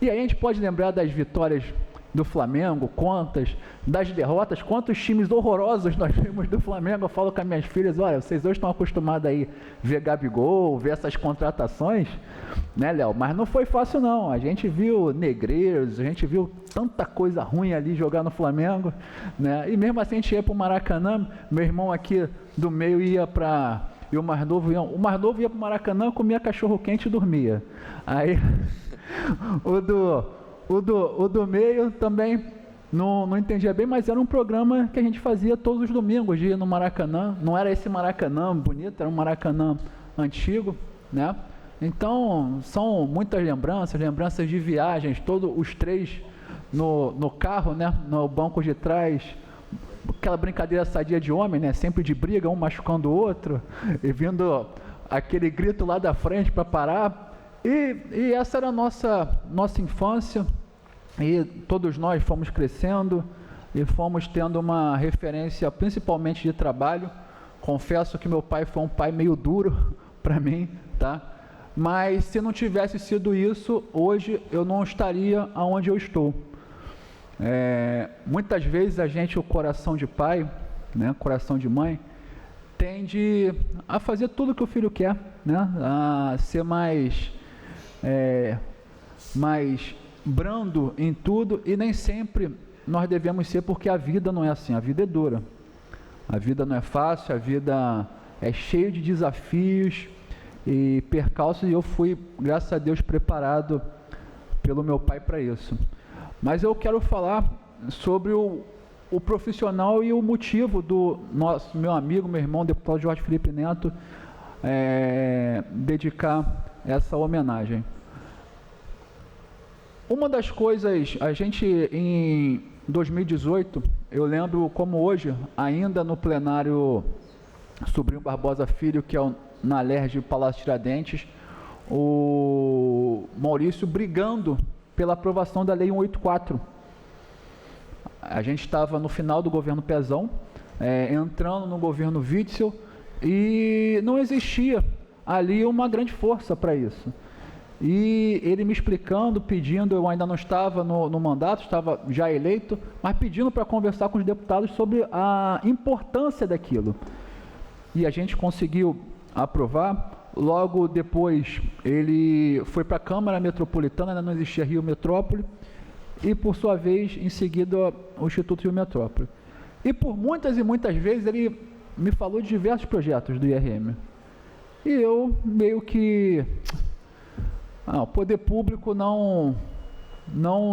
E aí a gente pode lembrar das vitórias do Flamengo, quantas das derrotas, quantos times horrorosos nós vimos do Flamengo. Eu falo com as minhas filhas, olha, vocês hoje estão acostumados aí ver Gabigol, ver essas contratações, né, Léo? Mas não foi fácil não, a gente viu negreiros, a gente viu tanta coisa ruim ali jogar no Flamengo, né? E mesmo assim a gente ia para o Maracanã, meu irmão aqui do meio ia para... E o mais novo ia para o Maracanã, comia cachorro-quente e dormia. Aí o do meio também não entendia bem, mas era um programa que a gente fazia todos os domingos, de ir no Maracanã. Não era esse Maracanã bonito, era um Maracanã antigo, né? Então, são muitas lembranças de viagens, todos os três no carro, né? No banco de trás, aquela brincadeira sadia de homem, né? Sempre de briga, um machucando o outro, e vindo aquele grito lá da frente para parar. E essa era a nossa infância, e todos nós fomos crescendo e fomos tendo uma referência principalmente de trabalho. Confesso que meu pai foi um pai meio duro para mim, tá? Mas se não tivesse sido isso, hoje eu não estaria onde eu estou. Muitas vezes a gente, o coração de pai, né, coração de mãe, tende a fazer tudo que o filho quer, né, a ser mais brando em tudo, e nem sempre nós devemos ser, porque a vida não é assim, a vida é dura, a vida não é fácil, a vida é cheia de desafios e percalços, e eu fui, graças a Deus, preparado pelo meu pai para isso. Mas eu quero falar sobre o profissional e o motivo do meu amigo, meu irmão, deputado Jorge Felipe Neto, dedicar essa homenagem. Uma das coisas, a gente em 2018, eu lembro como hoje, ainda no plenário Sobrinho Barbosa Filho, que é na LERJ Palácio Tiradentes, o Maurício brigando pela aprovação da Lei 184. A gente estava no final do governo Pezão, entrando no governo Witzel, e não existia ali uma grande força para isso. E ele me explicando, pedindo, eu ainda não estava no mandato, estava já eleito, mas pedindo para conversar com os deputados sobre a importância daquilo. E a gente conseguiu aprovar. Logo depois ele foi para a Câmara Metropolitana, ainda não existia Rio Metrópole, e por sua vez, em seguida, o Instituto Rio Metrópole. E por muitas e muitas vezes ele me falou de diversos projetos do IRM. E eu meio que... o poder público não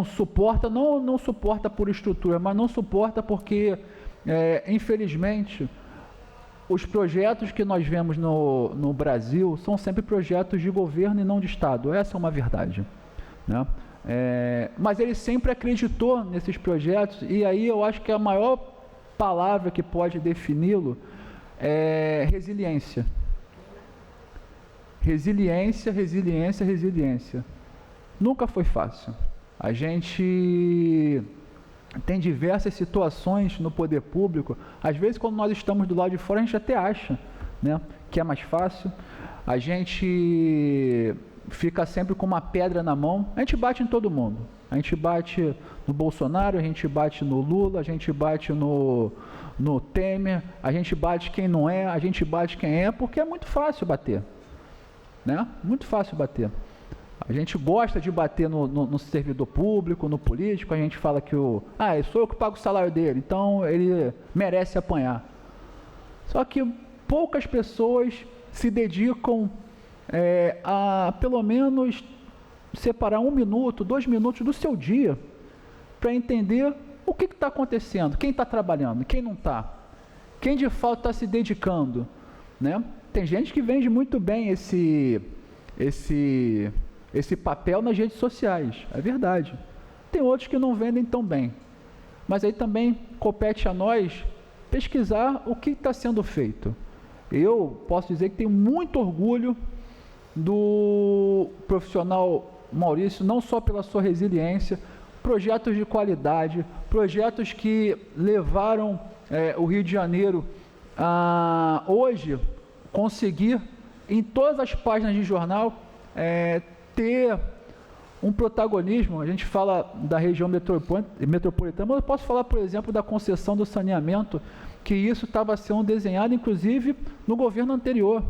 suporta, não suporta por estrutura, mas não suporta porque, infelizmente, os projetos que nós vemos no Brasil são sempre projetos de governo e não de Estado. Essa é uma verdade, né? Mas ele sempre acreditou nesses projetos, e aí eu acho que a maior palavra que pode defini-lo é resiliência. Resiliência, resiliência, resiliência. Nunca foi fácil. A gente tem diversas situações no poder público. Às vezes, quando nós estamos do lado de fora, a gente até acha, né, que é mais fácil. A gente fica sempre com uma pedra na mão. A gente bate em todo mundo. A gente bate no Bolsonaro, a gente bate no Lula, a gente bate no Temer, a gente bate quem não é, a gente bate quem é, porque é muito fácil bater. Né? Muito fácil bater. A gente gosta de bater no servidor público, no político. A gente fala que sou eu que pago o salário dele, então ele merece apanhar. Só que poucas pessoas se dedicam a pelo menos separar 1 minuto, 2 minutos do seu dia para entender o que está acontecendo, quem está trabalhando, quem não está, quem de fato está se dedicando, né? Tem gente que vende muito bem esse papel nas redes sociais, é verdade. Tem outros que não vendem tão bem. Mas aí também compete a nós pesquisar o que está sendo feito. Eu posso dizer que tenho muito orgulho do profissional Maurício, não só pela sua resiliência, projetos de qualidade, projetos que levaram o Rio de Janeiro a hoje conseguir, em todas as páginas de jornal, ter um protagonismo. A gente fala da região metropolitana, mas eu posso falar, por exemplo, da concessão do saneamento, que isso estava sendo desenhado, inclusive, no governo anterior,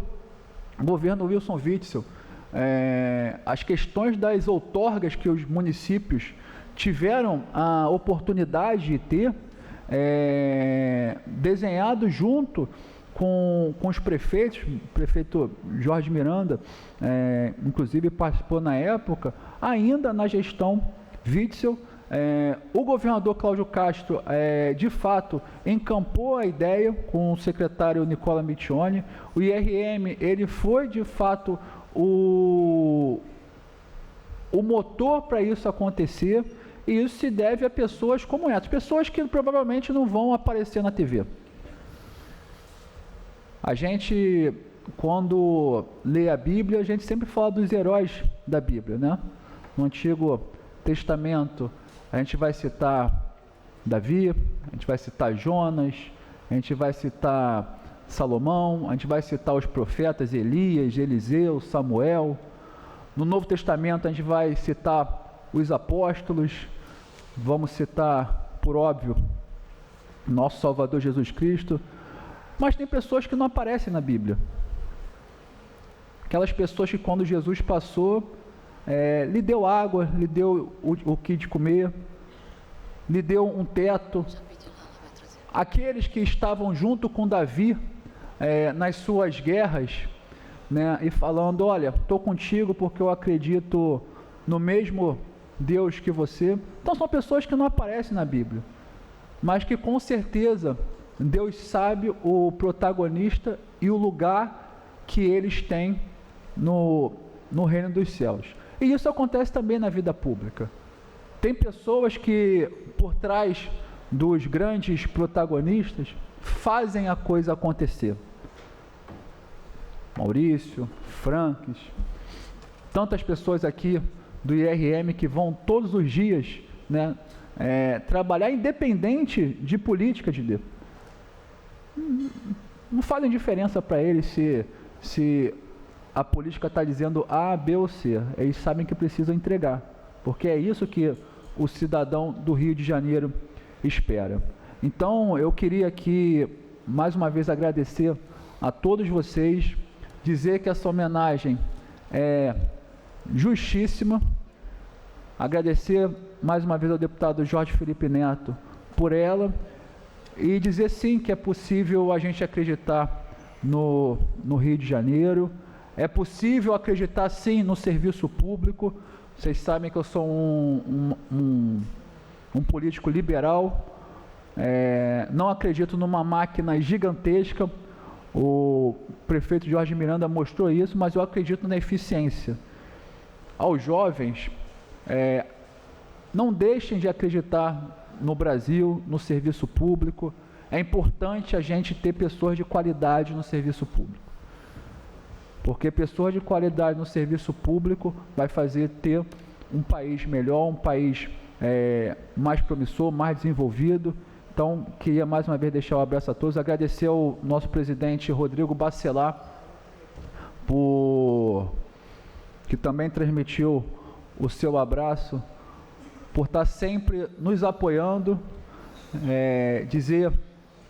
o governo Wilson Witzel. As questões das outorgas que os municípios tiveram a oportunidade de ter, desenhado junto com os prefeitos, o prefeito Jorge Miranda, inclusive participou na época, ainda na gestão Witzel. O governador Cláudio Castro, de fato, encampou a ideia com o secretário Nicola Mittioni. O IRM, ele foi, de fato, o motor para isso acontecer, e isso se deve a pessoas como essas, pessoas que provavelmente não vão aparecer na TV. A gente, quando lê a Bíblia, a gente sempre fala dos heróis da Bíblia, né? No Antigo Testamento, a gente vai citar Davi, a gente vai citar Jonas, a gente vai citar Salomão, a gente vai citar os profetas Elias, Eliseu, Samuel. No Novo Testamento, a gente vai citar os apóstolos, vamos citar, por óbvio, nosso Salvador Jesus Cristo. Mas tem pessoas que não aparecem na Bíblia. Aquelas pessoas que, quando Jesus passou, lhe deu água, lhe deu o que de comer, lhe deu um teto. Aqueles que estavam junto com Davi nas suas guerras, né, e falando: olha, estou contigo porque eu acredito no mesmo Deus que você. Então são pessoas que não aparecem na Bíblia, mas que com certeza Deus sabe o protagonista e o lugar que eles têm no reino dos céus. E isso acontece também na vida pública. Tem pessoas que, por trás dos grandes protagonistas, fazem a coisa acontecer. Maurício, Franques, tantas pessoas aqui do IRM que vão todos os dias, né, trabalhar independente de política de Deus. Não fazem diferença para eles se a política está dizendo A, B ou C. Eles sabem que precisam entregar, porque é isso que o cidadão do Rio de Janeiro espera. Então, eu queria aqui, mais uma vez, agradecer a todos vocês, dizer que essa homenagem é justíssima, agradecer mais uma vez ao deputado Jorge Felipe Neto por ela, e dizer sim que é possível a gente acreditar no Rio de Janeiro, é possível acreditar sim no serviço público. Vocês sabem que eu sou um político liberal, não acredito numa máquina gigantesca. O prefeito Jorge Miranda mostrou isso, mas eu acredito na eficiência. Aos jovens, não deixem de acreditar no Brasil, no serviço público. É importante a gente ter pessoas de qualidade no serviço público, porque pessoas de qualidade no serviço público vai fazer ter um país melhor, um país mais promissor, mais desenvolvido. Então, queria mais uma vez deixar um abraço a todos, agradecer ao nosso presidente Rodrigo Bacelar, que também transmitiu o seu abraço, por estar sempre nos apoiando, dizer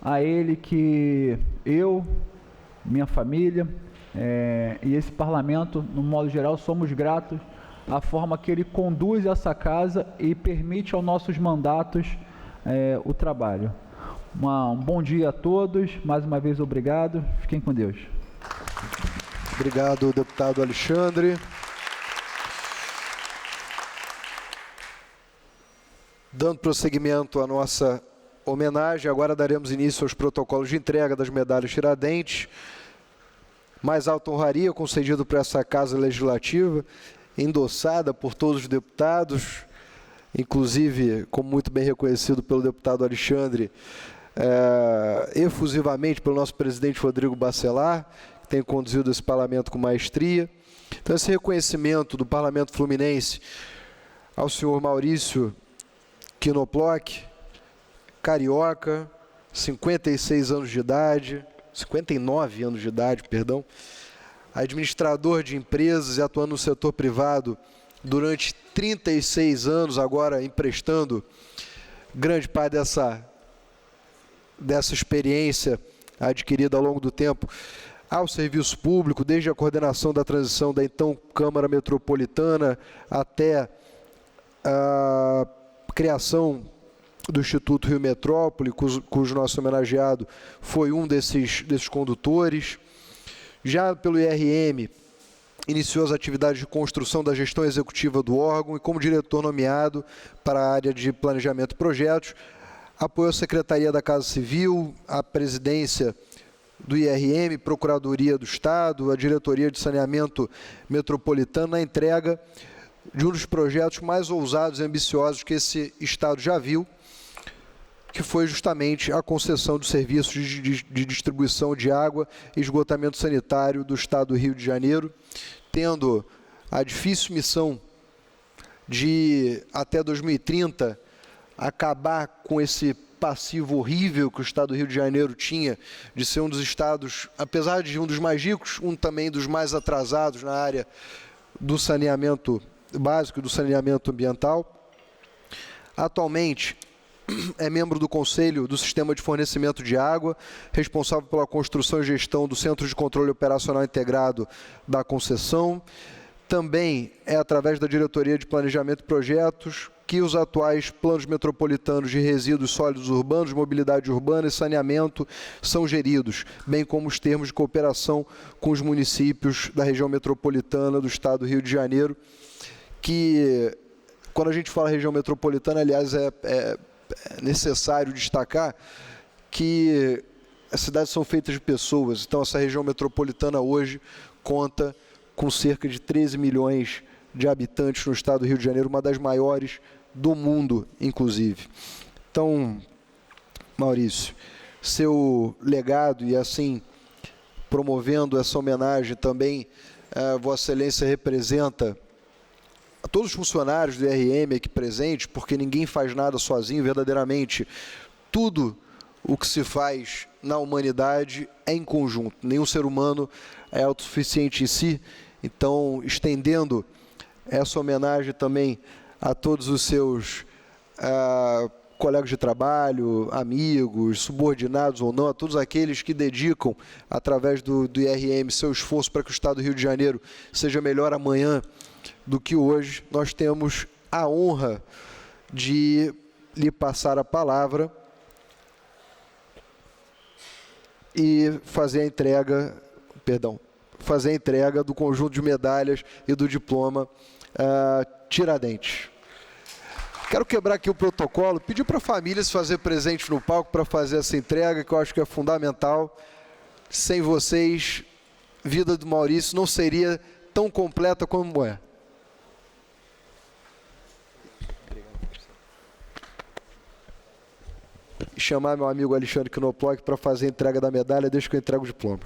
a ele que eu, minha família e esse parlamento, no modo geral, somos gratos à forma que ele conduz essa casa e permite aos nossos mandatos o trabalho. Um bom dia a todos, mais uma vez obrigado, fiquem com Deus. Obrigado, deputado Alexandre. Dando prosseguimento à nossa homenagem, agora daremos início aos protocolos de entrega das medalhas Tiradentes. Mais alta honraria concedido para essa Casa Legislativa, endossada por todos os deputados, inclusive, como muito bem reconhecido pelo deputado Alexandre, efusivamente pelo nosso presidente Rodrigo Bacelar, que tem conduzido esse parlamento com maestria. Então, esse reconhecimento do Parlamento Fluminense ao senhor Maurício Knoploch, carioca, 56 anos de idade, 59 anos de idade, perdão, administrador de empresas e atuando no setor privado durante 36 anos, agora emprestando grande parte dessa experiência adquirida ao longo do tempo ao serviço público, desde a coordenação da transição da então Câmara Metropolitana até a criação do Instituto Rio Metrópole, cujo nosso homenageado foi um desses condutores. Já pelo IRM, iniciou as atividades de construção da gestão executiva do órgão e, como diretor nomeado para a área de planejamento e projetos, apoiou a Secretaria da Casa Civil, a presidência do IRM, Procuradoria do Estado, a Diretoria de Saneamento Metropolitano na entrega de um dos projetos mais ousados e ambiciosos que esse Estado já viu, que foi justamente a concessão dos serviços de distribuição de água e esgotamento sanitário do Estado do Rio de Janeiro, tendo a difícil missão de, até 2030, acabar com esse passivo horrível que o Estado do Rio de Janeiro tinha de ser um dos estados, apesar de um dos mais ricos, um também dos mais atrasados na área do saneamento básico e do saneamento ambiental. Atualmente, é membro do Conselho do Sistema de Fornecimento de Água, responsável pela construção e gestão do Centro de Controle Operacional Integrado da concessão. Também é através da Diretoria de Planejamento e Projetos que os atuais planos metropolitanos de resíduos sólidos urbanos, mobilidade urbana e saneamento são geridos, bem como os termos de cooperação com os municípios da região metropolitana do Estado do Rio de Janeiro, que, quando a gente fala região metropolitana, aliás, é necessário destacar que as cidades são feitas de pessoas, então essa região metropolitana hoje conta com cerca de 13 milhões de habitantes no Estado do Rio de Janeiro, uma das maiores do mundo, inclusive. Então, Maurício, seu legado e assim, promovendo essa homenagem também, Vossa Excelência representa a todos os funcionários do IRM aqui presentes, porque ninguém faz nada sozinho, verdadeiramente. Tudo o que se faz na humanidade é em conjunto. Nenhum ser humano é autossuficiente em si. Então, estendendo essa homenagem também a todos os seus colegas de trabalho, amigos, subordinados ou não, a todos aqueles que dedicam, através do IRM, seu esforço para que o Estado do Rio de Janeiro seja melhor amanhã do que hoje. Nós temos a honra de lhe passar a palavra e fazer a entrega do conjunto de medalhas e do diploma Tiradentes. Quero quebrar aqui o protocolo, pedir para a família se fazer presente no palco para fazer essa entrega, que eu acho que é fundamental. Sem vocês, a vida do Maurício não seria tão completa como é. E chamar meu amigo Alexandre Knoploch para fazer a entrega da medalha, deixa que eu entrego o diploma.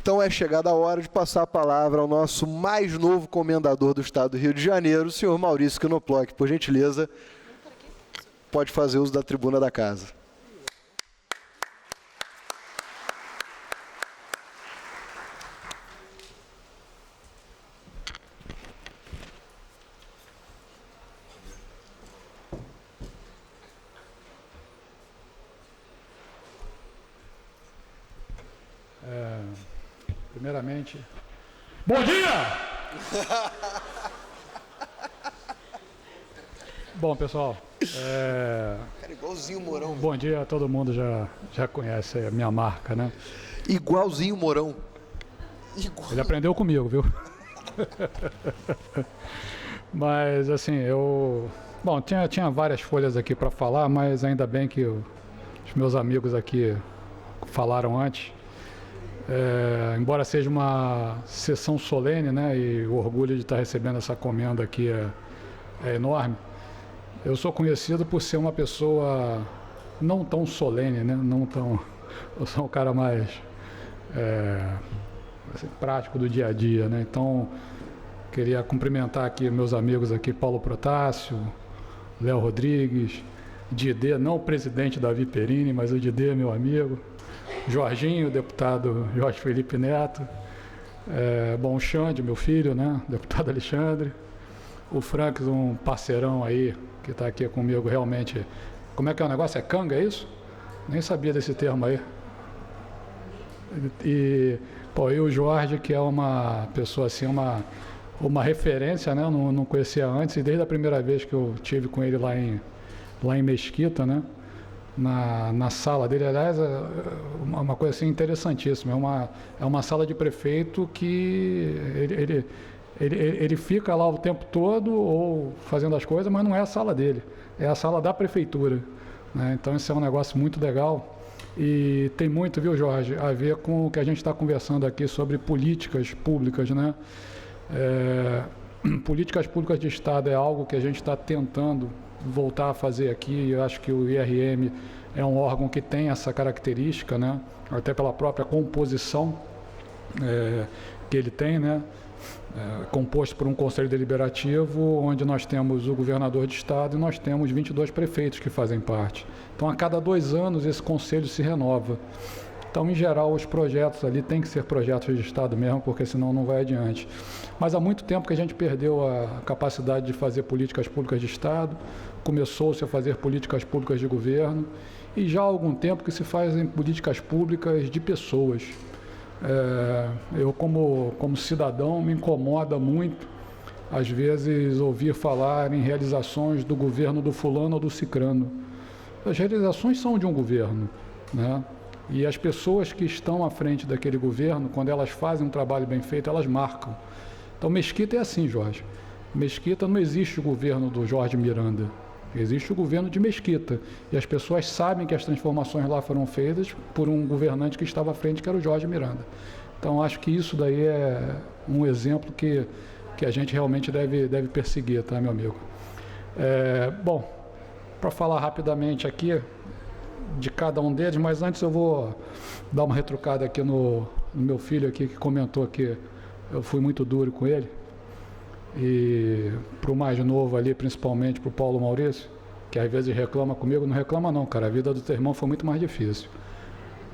Então é chegada a hora de passar a palavra ao nosso mais novo comendador do Estado do Rio de Janeiro, o senhor Maurício Knoploch. Por gentileza, pode fazer uso da tribuna da casa. Primeiramente, bom dia! Bom, pessoal, Cara, igualzinho o Mourão. bom dia, todo mundo já conhece a minha marca, né? Igualzinho o Mourão. Ele aprendeu comigo, viu? Mas, assim, bom, tinha várias folhas aqui para falar, mas ainda bem que os meus amigos aqui falaram antes. Embora seja uma sessão solene, né, e o orgulho de estar recebendo essa comenda aqui é enorme, eu sou conhecido por ser uma pessoa não tão solene, né, eu sou um cara mais assim, prático do dia a dia, né, então queria cumprimentar aqui meus amigos aqui, Paulo Protássio, Léo Rodrigues, Didê, não o presidente Davi Perini, mas o Didê, meu amigo, Jorginho, deputado Jorge Felipe Neto, bom, o Xande, meu filho, né, deputado Alexandre, o Franks, um parceirão aí, que está aqui comigo realmente. Como é que é o negócio? É canga, é isso? Nem sabia desse termo aí. E o Jorge, que é uma pessoa assim, uma referência, né, eu não conhecia antes, e desde a primeira vez que eu tive com ele lá em Mesquita, né, na sala dele, aliás, uma coisa assim interessantíssima, é uma sala de prefeito que ele fica lá o tempo todo ou fazendo as coisas, mas não é a sala dele, é a sala da prefeitura, né? Então isso é um negócio muito legal e tem muito, viu, Jorge, a ver com o que a gente está conversando aqui sobre políticas públicas, né? Políticas públicas de Estado é algo que a gente está tentando voltar a fazer aqui. Eu acho que o IRM é um órgão que tem essa característica, né? Até pela própria composição que ele tem, né? Composto por um conselho deliberativo, onde nós temos o governador de estado e nós temos 22 prefeitos que fazem parte. Então, a cada 2 anos, esse conselho se renova. Então, em geral, os projetos ali têm que ser projetos de estado mesmo, porque senão não vai adiante. Mas há muito tempo que a gente perdeu a capacidade de fazer políticas públicas de estado, começou-se a fazer políticas públicas de governo, e já há algum tempo que se fazem políticas públicas de pessoas. Eu, como cidadão, me incomoda muito, às vezes, ouvir falar em realizações do governo do fulano ou do cicrano. As realizações são de um governo, né? E as pessoas que estão à frente daquele governo, quando elas fazem um trabalho bem feito, elas marcam. Então, Mesquita é assim, Jorge. Mesquita não existe o governo do Jorge Miranda. Existe o governo de Mesquita. E as pessoas sabem que as transformações lá foram feitas por um governante que estava à frente, que era o Jorge Miranda. Então, acho que isso daí é um exemplo que a gente realmente deve perseguir, tá, meu amigo? Bom, para falar rapidamente aqui de cada um deles, mas antes eu vou dar uma retrucada aqui no meu filho aqui, que comentou que eu fui muito duro com ele. E para o mais novo ali, principalmente para o Paulo Maurício, que às vezes reclama comigo, não reclama não, cara, a vida do teu irmão foi muito mais difícil.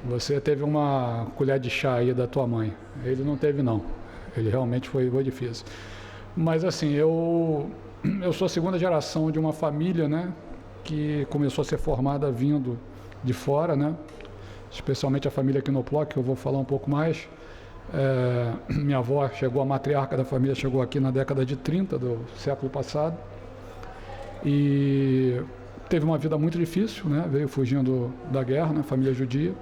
Você teve uma colher de chá aí da tua mãe, ele não teve não, ele realmente foi difícil. Mas assim, eu sou a segunda geração de uma família, né, que começou a ser formada vindo de fora, né, especialmente a família Quinoploc, que eu vou falar um pouco mais. Minha avó chegou, a matriarca da família chegou aqui na década de 30 do século passado e teve uma vida muito difícil, né? Veio fugindo da guerra, né? Família judia,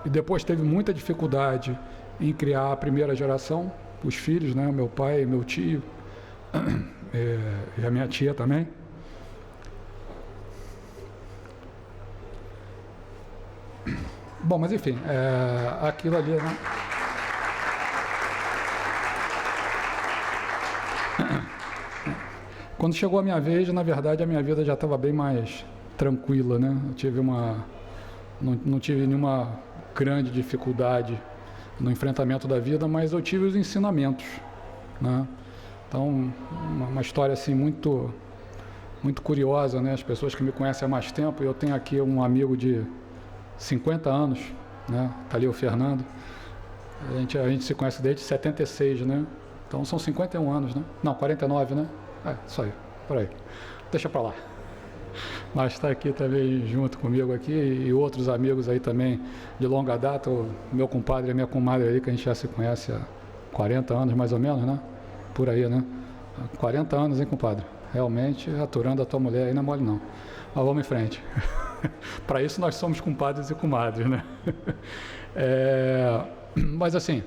e depois teve muita dificuldade em criar a primeira geração, os filhos, né? Meu pai, meu tio e a minha tia também. Bom, mas enfim, aquilo ali, né? Quando chegou a minha vez, na verdade, a minha vida já estava bem mais tranquila, né? Eu tive não tive nenhuma grande dificuldade no enfrentamento da vida, mas eu tive os ensinamentos, né? Então, uma história assim muito muito curiosa, né? As pessoas que me conhecem há mais tempo, eu tenho aqui um amigo de 50 anos, né? Tá ali o Fernando. A gente se conhece desde 76, né? Então são 51 anos, né? Não, 49, né? Isso aí, por aí. Deixa para lá. Mas está aqui também junto comigo aqui e outros amigos aí também de longa data, o meu compadre e a minha comadre ali, que a gente já se conhece há 40 anos mais ou menos, né? Por aí, né? 40 anos, hein, compadre? Realmente, aturando a tua mulher aí não é mole não. Mas vamos em frente. Para isso nós somos compadres e comadres, né? Mas assim,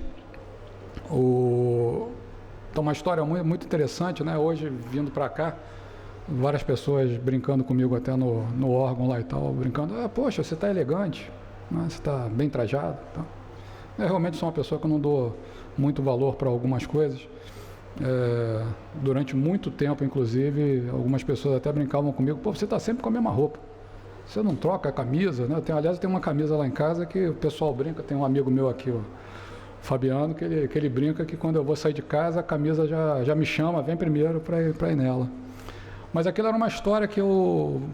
então uma história muito interessante, né? Hoje, vindo para cá, várias pessoas brincando comigo até no órgão lá e tal, brincando, poxa, você está elegante, né? Você está bem trajado. Tá? Eu realmente sou uma pessoa que eu não dou muito valor para algumas coisas. Durante muito tempo, inclusive, algumas pessoas até brincavam comigo, pô, você está sempre com a mesma roupa, você não troca a camisa, né? Aliás, eu tenho uma camisa lá em casa que o pessoal brinca, tem um amigo meu aqui, o Fabiano, que ele brinca que quando eu vou sair de casa, a camisa já me chama, vem primeiro para ir nela. Mas aquilo era uma história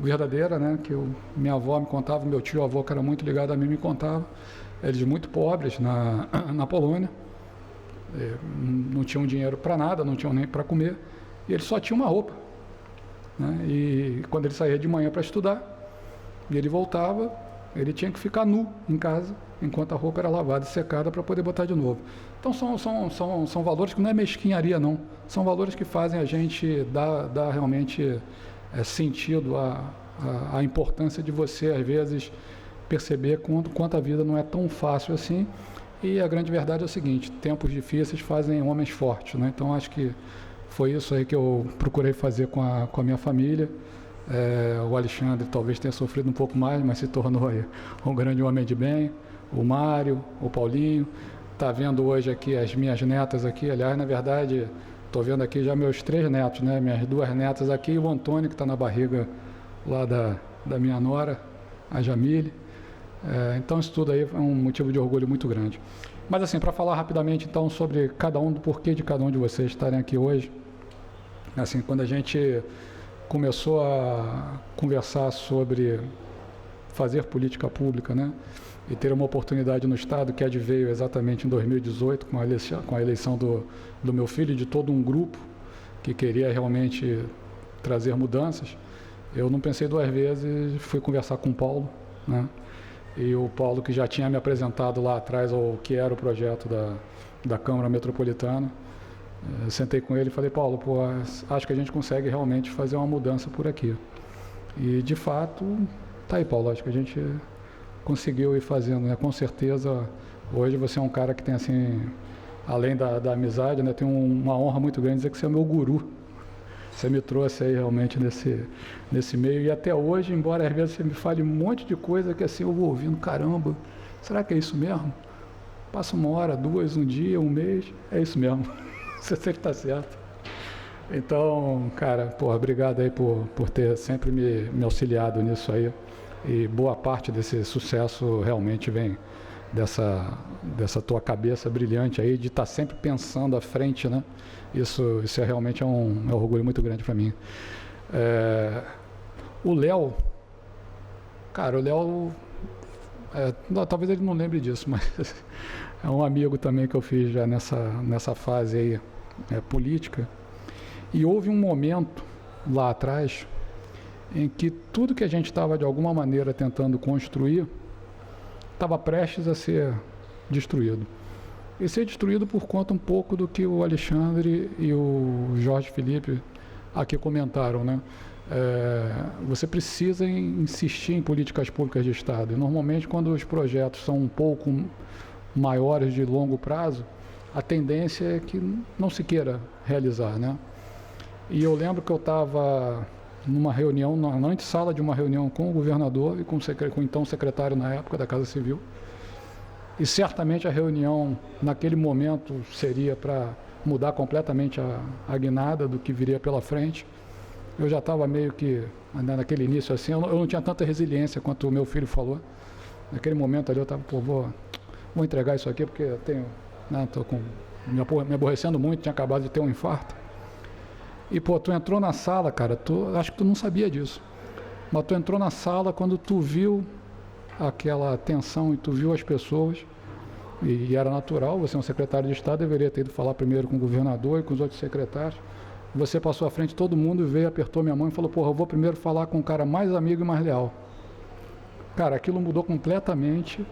verdadeira, né? Que minha avó me contava, meu tio-avô, que era muito ligado a mim, me contava. Eles muito pobres na Polônia, não tinham dinheiro para nada, não tinham nem para comer, e eles só tinham uma roupa. Né? E quando ele saía de manhã para estudar, e ele voltava, ele tinha que ficar nu em casa, enquanto a roupa era lavada e secada para poder botar de novo. Então são valores que não é mesquinharia, não. São valores que fazem a gente dar realmente sentido à importância de você, às vezes, perceber quanto a vida não é tão fácil assim. E a grande verdade é o seguinte, tempos difíceis fazem homens fortes, né? Então acho que foi isso aí que eu procurei fazer com a minha família. O Alexandre talvez tenha sofrido um pouco mais, mas se tornou aí um grande homem de bem. O Mário, o Paulinho, está vendo hoje aqui as minhas netas aqui, aliás, na verdade, estou vendo aqui já meus 3 netos, né? Minhas 2 netas aqui e o Antônio, que está na barriga lá da minha nora, a Jamile. Então isso tudo aí é um motivo de orgulho muito grande. Mas assim, para falar rapidamente então sobre do porquê de cada um de vocês estarem aqui hoje, assim, quando a gente começou a conversar sobre fazer política pública, né, e ter uma oportunidade no Estado, que adveio exatamente em 2018, com a eleição do meu filho e de todo um grupo que queria realmente trazer mudanças, eu não pensei 2 vezes, fui conversar com o Paulo, né, e o Paulo, que já tinha me apresentado lá atrás o que era o projeto da Câmara Metropolitana, sentei com ele e falei, Paulo, acho que a gente consegue realmente fazer uma mudança por aqui. E, de fato, tá aí, Paulo, acho que a gente conseguiu ir fazendo, né? Com certeza, hoje você é um cara que tem, assim, além da amizade, né? Tem uma honra muito grande dizer que você é o meu guru. Você me trouxe aí realmente nesse meio. E até hoje, embora às vezes você me fale um monte de coisa que assim eu vou ouvindo, caramba, será que é isso mesmo? Passa 1 hora, 2, um dia, 1 mês, é isso mesmo. Você sempre está certo. Então, cara, obrigado aí por ter sempre me auxiliado nisso aí. E boa parte desse sucesso realmente vem dessa tua cabeça brilhante aí, de estar sempre pensando à frente, né? Isso é realmente um orgulho muito grande para mim. O Léo, cara, talvez ele não lembre disso, mas é um amigo também que eu fiz já nessa fase aí política. E houve um momento lá atrás em que tudo que a gente estava de alguma maneira tentando construir estava prestes a ser destruído. E ser destruído por conta um pouco do que o Alexandre e o Jorge Felipe aqui comentaram, né? Você precisa insistir em políticas públicas de Estado. E normalmente, quando os projetos são um pouco maiores de longo prazo, a tendência é que não se queira realizar, né? E eu lembro que eu estava numa reunião, na antessala de uma reunião com o governador e com o então secretário na época da Casa Civil. E certamente a reunião, naquele momento, seria para mudar completamente a guinada do que viria pela frente. Eu já estava meio que, naquele início assim, eu não tinha tanta resiliência quanto o meu filho falou. Naquele momento ali eu estava, vou entregar isso aqui porque eu tenho, estou me aborrecendo muito, tinha acabado de ter um infarto. E, pô, tu entrou na sala, cara, acho que tu não sabia disso, mas tu entrou na sala quando tu viu aquela tensão e tu viu as pessoas, e era natural, você é um secretário de Estado, deveria ter ido falar primeiro com o governador e com os outros secretários. Você passou à frente de todo mundo e veio, apertou minha mão e falou, porra, eu vou primeiro falar com o cara mais amigo e mais leal. Cara, aquilo mudou completamente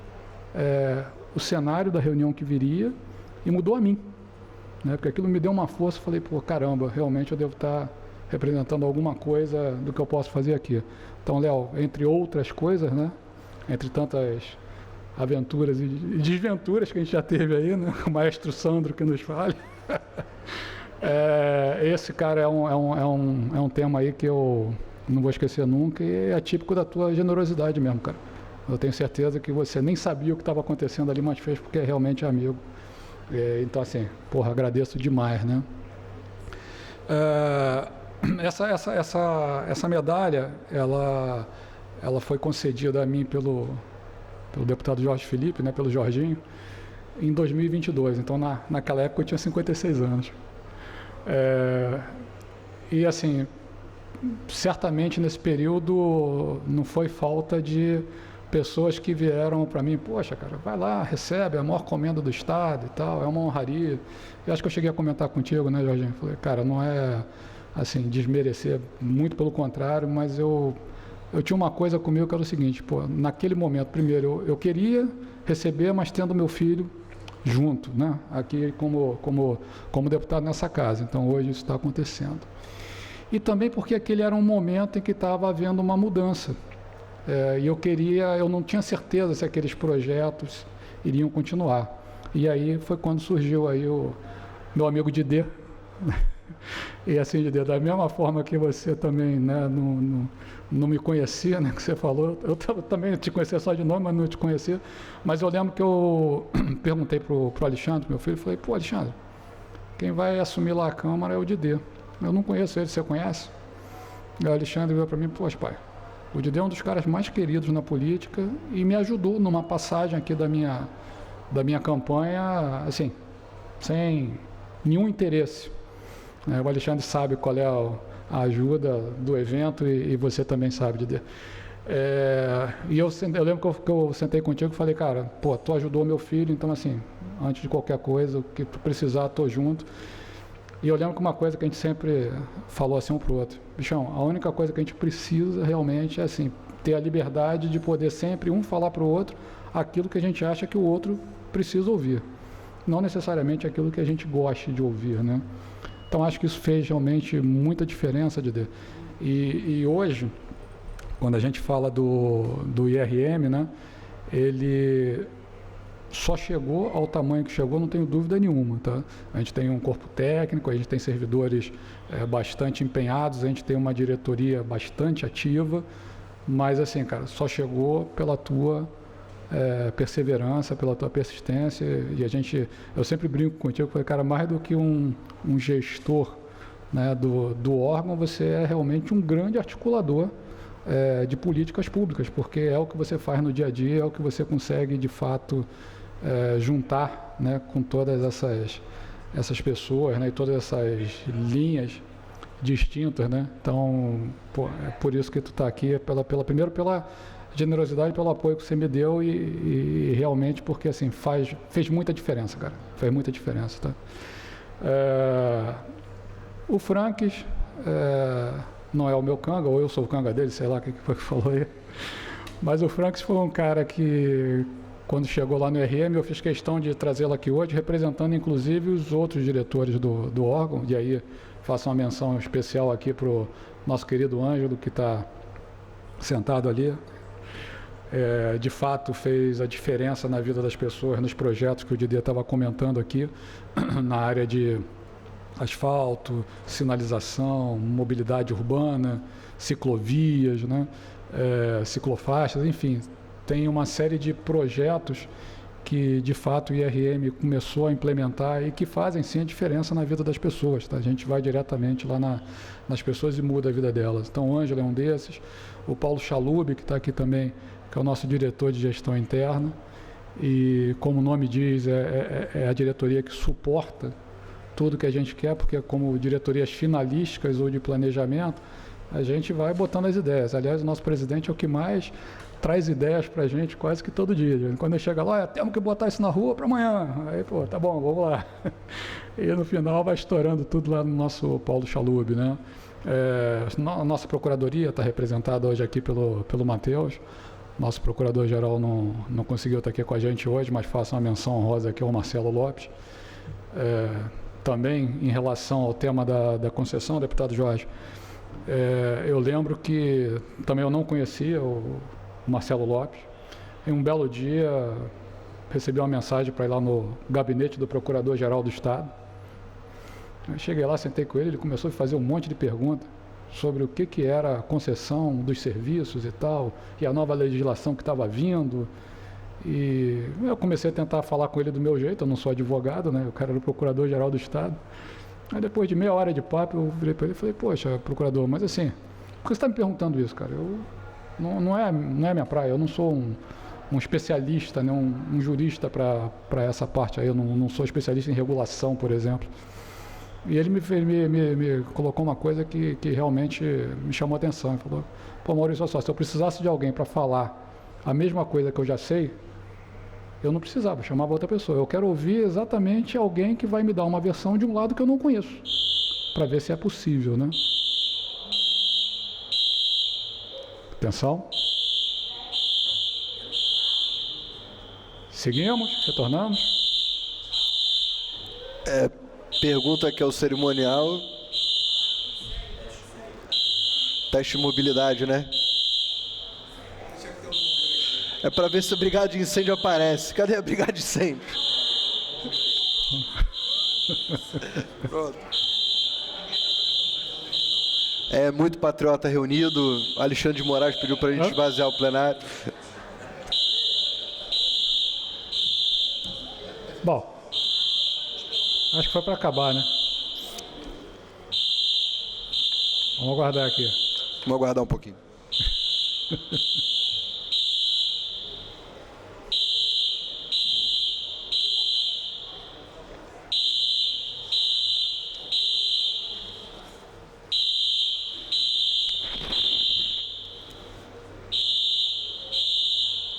o cenário da reunião que viria e mudou a mim, né? Porque aquilo me deu uma força, falei, pô, caramba, realmente eu devo estar representando alguma coisa do que eu posso fazer aqui. Então, Léo, entre outras coisas, né? Entre tantas aventuras e desventuras que a gente já teve aí, né? O maestro Sandro que nos fale. Esse cara é um tema aí que eu não vou esquecer nunca e é típico da tua generosidade mesmo, cara. Eu tenho certeza que você nem sabia o que estava acontecendo ali, mas fez porque realmente é amigo. Então, assim, porra, agradeço demais, né? Essa medalha, ela foi concedida a mim pelo deputado Jorge Felipe, né, pelo Jorginho, em 2022. Então, naquela época eu tinha 56 anos. E assim, certamente nesse período não foi falta de pessoas que vieram para mim, poxa, cara, vai lá, recebe, é a maior comenda do Estado e tal, é uma honraria. Eu acho que eu cheguei a comentar contigo, né, Jorginho? Falei, cara, não é assim, desmerecer, muito pelo contrário, mas eu tinha uma coisa comigo que era o seguinte, pô, naquele momento, primeiro, eu queria receber, mas tendo meu filho junto, né, aqui como deputado nessa casa. Então, hoje isso está acontecendo. E também porque aquele era um momento em que estava havendo uma mudança. E eu não tinha certeza se aqueles projetos iriam continuar. E aí foi quando surgiu aí o meu amigo Didê. E assim, Didê, da mesma forma que você também, né, não me conhecia, né, que você falou, eu também te conhecia só de nome, mas não te conhecia. Mas eu lembro que eu perguntei pro Alexandre, meu filho, falei, pô, Alexandre, quem vai assumir lá a Câmara é o Didê. Eu não conheço ele, você conhece? E o Alexandre veio para mim, poxa, pai, o Didê é um dos caras mais queridos na política e me ajudou numa passagem aqui da minha campanha, assim, sem nenhum interesse. O Alexandre sabe qual é a ajuda do evento e você também sabe, Didê. E eu lembro que eu sentei contigo e falei, cara, pô, tu ajudou meu filho, então assim, antes de qualquer coisa, o que tu precisar, tô junto. E eu lembro que uma coisa que a gente sempre falou assim um pro outro, bichão, a única coisa que a gente precisa realmente é assim, ter a liberdade de poder sempre um falar pro outro aquilo que a gente acha que o outro precisa ouvir. Não necessariamente aquilo que a gente goste de ouvir, né? Então acho que isso fez realmente muita diferença, Didê. E hoje, quando a gente fala do IRM, né, ele só chegou ao tamanho que chegou, não tenho dúvida nenhuma, tá? A gente tem um corpo técnico, a gente tem servidores bastante empenhados, a gente tem uma diretoria bastante ativa, mas assim, cara, só chegou pela tua perseverança, pela tua persistência, e eu sempre brinco contigo, porque, cara, mais do que um gestor, né, do órgão, você é realmente um grande articulador de políticas públicas, porque é o que você faz no dia a dia, é o que você consegue, de fato, juntar, né, com todas essas pessoas, né, e todas essas linhas distintas, né? Então, pô, é por isso que tu está aqui, primeiro pela generosidade, pelo apoio que você me deu e realmente porque assim fez muita diferença, cara, fez muita diferença, tá? O Franques não é o meu canga, ou eu sou o canga dele, sei lá o que foi que falou aí, mas o Franques foi um cara que quando chegou lá no RM, eu fiz questão de trazê-lo aqui hoje, representando inclusive os outros diretores do órgão, e aí faço uma menção especial aqui para o nosso querido Ângelo, que está sentado ali. De fato, fez a diferença na vida das pessoas, nos projetos que o Didê estava comentando aqui, na área de asfalto, sinalização, mobilidade urbana, ciclovias, né? Ciclofaixas, enfim, tem uma série de projetos que, de fato, o IRM começou a implementar e que fazem, sim, a diferença na vida das pessoas, tá? A gente vai diretamente lá nas pessoas e muda a vida delas. Então, o Ângelo é um desses, o Paulo Chalub, que está aqui também, que é o nosso diretor de gestão interna, e, como o nome diz, é a diretoria que suporta tudo que a gente quer, porque como diretorias finalísticas ou de planejamento, a gente vai botando as ideias. Aliás, o nosso presidente é o que mais traz ideias para a gente quase que todo dia. Quando ele chega lá, temos que botar isso na rua para amanhã. Aí, pô, tá bom, vamos lá. E no final vai estourando tudo lá no nosso Paulo Chalub, né? A nossa procuradoria está representada hoje aqui pelo Matheus. Nosso procurador-geral não conseguiu estar aqui com a gente hoje, mas faço uma menção honrosa aqui ao Marcelo Lopes. Também em relação ao tema da concessão, deputado Jorge, eu lembro que também eu não conhecia o Marcelo Lopes. Em um belo dia, recebi uma mensagem para ir lá no gabinete do Procurador-Geral do Estado. Eu cheguei lá, sentei com ele, ele começou a fazer um monte de perguntas sobre o que era a concessão dos serviços e tal, e a nova legislação que estava vindo. E eu comecei a tentar falar com ele do meu jeito, eu não sou advogado, né? O cara era o Procurador-Geral do Estado. Aí depois de meia hora de papo, eu virei para ele e falei, poxa, procurador, mas assim, por que você está me perguntando isso, cara? Não é minha praia, eu não sou um especialista, né? um jurista para essa parte aí, eu não sou especialista em regulação, por exemplo. E ele me colocou uma coisa que realmente me chamou a atenção. Ele falou, pô, Maurício, só, se eu precisasse de alguém para falar a mesma coisa que eu já sei, eu não precisava, eu chamava outra pessoa. Eu quero ouvir exatamente alguém que vai me dar uma versão de um lado que eu não conheço, para ver se é possível, né? Atenção. Seguimos, retornamos. Pergunta aqui ao cerimonial. Teste de mobilidade, né? É para ver se a brigada de incêndio aparece. Cadê a brigada de incêndio? Pronto. Muito patriota reunido. Alexandre de Moraes pediu para a gente esvaziar o plenário. Bom, acho que foi para acabar, né? Vamos aguardar aqui. Vamos aguardar um pouquinho.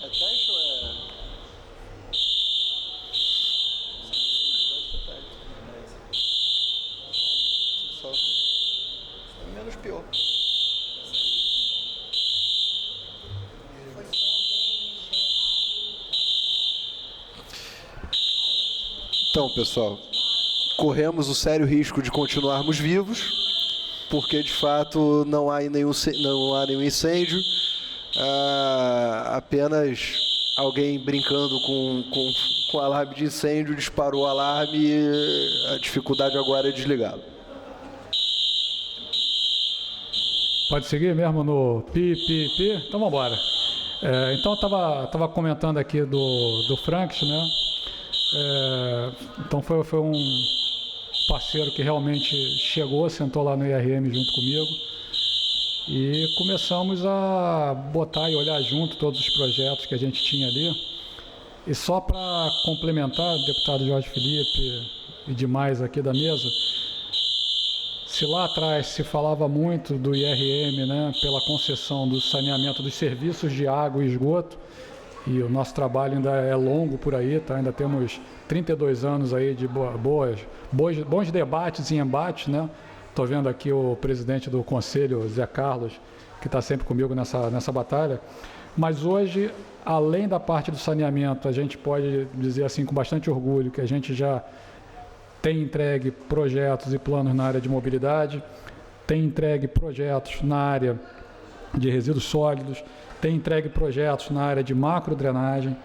É teste ou é... Só. Menos pior. Então, pessoal, corremos o sério risco de continuarmos vivos, porque de fato não há nenhum incêndio, apenas alguém brincando com alarme de incêndio disparou o alarme e a dificuldade agora é desligá-lo. Pode seguir mesmo no pi? Então vamos embora. Então eu estava comentando aqui do Franks, né? Então foi um parceiro que realmente chegou, sentou lá no IRM junto comigo e começamos a botar e olhar junto todos os projetos que a gente tinha ali. E só para complementar, deputado Jorge Felipe e demais aqui da mesa, se lá atrás se falava muito do IRM, né, pela concessão do saneamento dos serviços de água e esgoto, e o nosso trabalho ainda é longo por aí, tá? Ainda temos 32 anos aí de bons debates e embates, né? Estou vendo aqui o presidente do Conselho, Zé Carlos, que está sempre comigo nessa batalha. Mas hoje, além da parte do saneamento, a gente pode dizer assim com bastante orgulho que a gente já tem entregue projetos e planos na área de mobilidade, tem entregue projetos na área de resíduos sólidos, tem entregue projetos na área de macrodrenagem,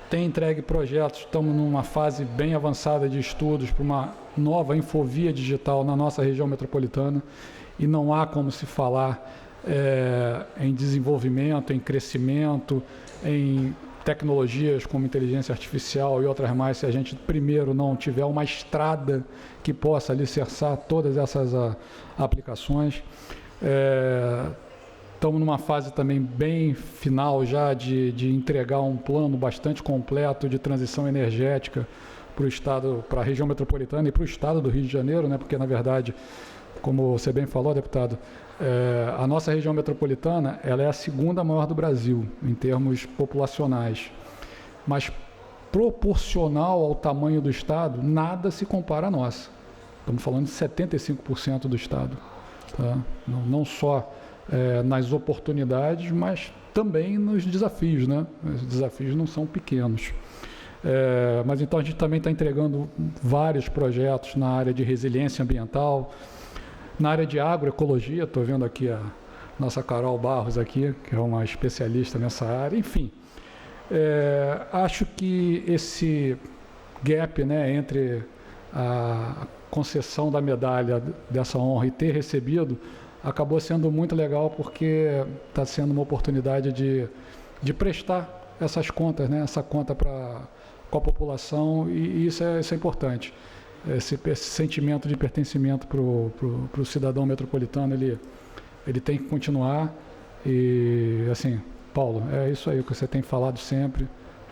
tem entregue projetos, estamos numa fase bem avançada de estudos para uma nova infovia digital na nossa região metropolitana, e não há como se falar em desenvolvimento, em crescimento, em tecnologias como inteligência artificial e outras mais, se a gente primeiro não tiver uma estrada que possa alicerçar todas essas aplicações. Estamos numa fase também bem final já de entregar um plano bastante completo de transição energética o Estado, para a região metropolitana e para o Estado do Rio de Janeiro, né? Porque, na verdade, como você bem falou, deputado, a nossa região metropolitana ela é a segunda maior do Brasil, em termos populacionais. Mas, proporcional ao tamanho do Estado, nada se compara à nossa. Estamos falando de 75% do Estado. Tá? Não só nas oportunidades, mas também nos desafios, né? Os desafios não são pequenos. Mas então a gente também está entregando vários projetos na área de resiliência ambiental, na área de agroecologia. Estou vendo aqui a nossa Carol Barros aqui, que é uma especialista nessa área. Enfim, acho que esse gap, né, entre a concessão da medalha dessa honra e ter recebido, acabou sendo muito legal, porque está sendo uma oportunidade de prestar essas contas, né, essa conta com a população, e isso é importante. Esse sentimento de pertencimento para o cidadão metropolitano, ele tem que continuar. E, assim, Paulo, é isso aí que você tem falado sempre.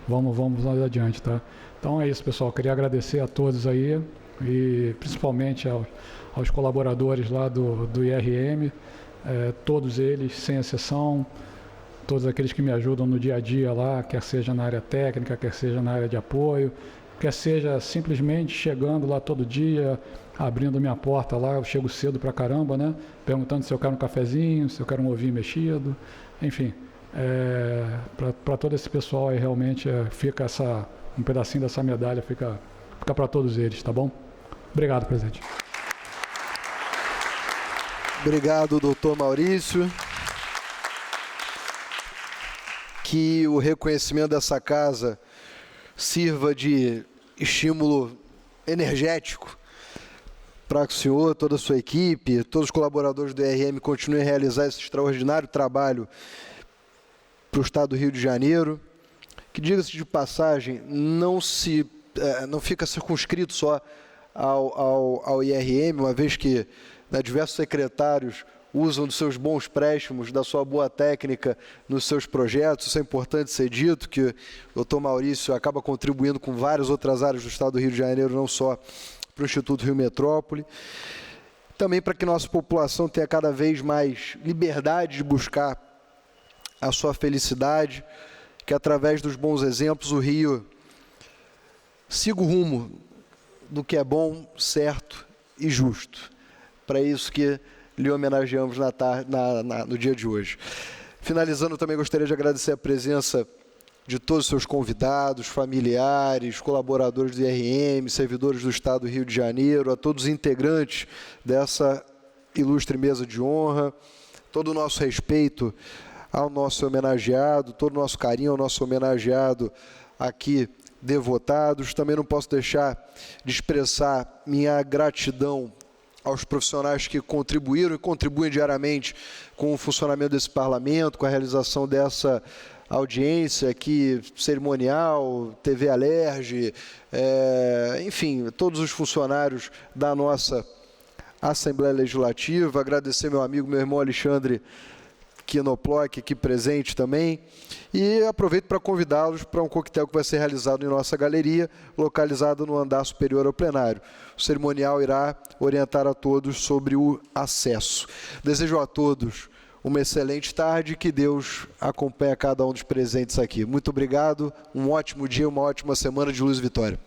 Vamos adiante, tá? Então é isso, pessoal. Queria agradecer a todos aí, e principalmente aos colaboradores lá do IRM, todos eles, sem exceção, todos aqueles que me ajudam no dia a dia lá, quer seja na área técnica, quer seja na área de apoio, quer seja simplesmente chegando lá todo dia, abrindo minha porta lá. Eu chego cedo pra caramba, né? Perguntando se eu quero um cafezinho, se eu quero um ovinho mexido, enfim. Para todo esse pessoal aí, realmente, fica um pedacinho dessa medalha, fica para todos eles, tá bom? Obrigado, presidente. Obrigado, doutor Maurício. Que o reconhecimento dessa casa sirva de estímulo energético para que o senhor, toda a sua equipe, todos os colaboradores do IRM continuem a realizar esse extraordinário trabalho para o Estado do Rio de Janeiro, que, diga-se de passagem, não fica circunscrito só ao IRM, uma vez que, né, diversos secretários usam dos seus bons préstimos, da sua boa técnica nos seus projetos. Isso é importante ser dito, que o doutor Maurício acaba contribuindo com várias outras áreas do Estado do Rio de Janeiro, não só para o Instituto Rio Metrópole. Também para que nossa população tenha cada vez mais liberdade de buscar a sua felicidade, que através dos bons exemplos o Rio siga o rumo do que é bom, certo e justo. Para isso que lhe homenageamos no dia de hoje. Finalizando, também gostaria de agradecer a presença de todos os seus convidados, familiares, colaboradores do IRM, servidores do Estado do Rio de Janeiro, a todos os integrantes dessa ilustre mesa de honra, todo o nosso respeito ao nosso homenageado, todo o nosso carinho ao nosso homenageado aqui devotados. Também não posso deixar de expressar minha gratidão aos profissionais que contribuíram e contribuem diariamente com o funcionamento desse parlamento, com a realização dessa audiência aqui cerimonial, TV Alerj, enfim, todos os funcionários da nossa Assembleia Legislativa. Agradecer meu amigo, meu irmão Alexandre Quinoplock, aqui presente também. E aproveito para convidá-los para um coquetel que vai ser realizado em nossa galeria, localizada no andar superior ao plenário. O cerimonial irá orientar a todos sobre o acesso. Desejo a todos uma excelente tarde e que Deus acompanhe a cada um dos presentes aqui. Muito obrigado, um ótimo dia, uma ótima semana de luz e vitória.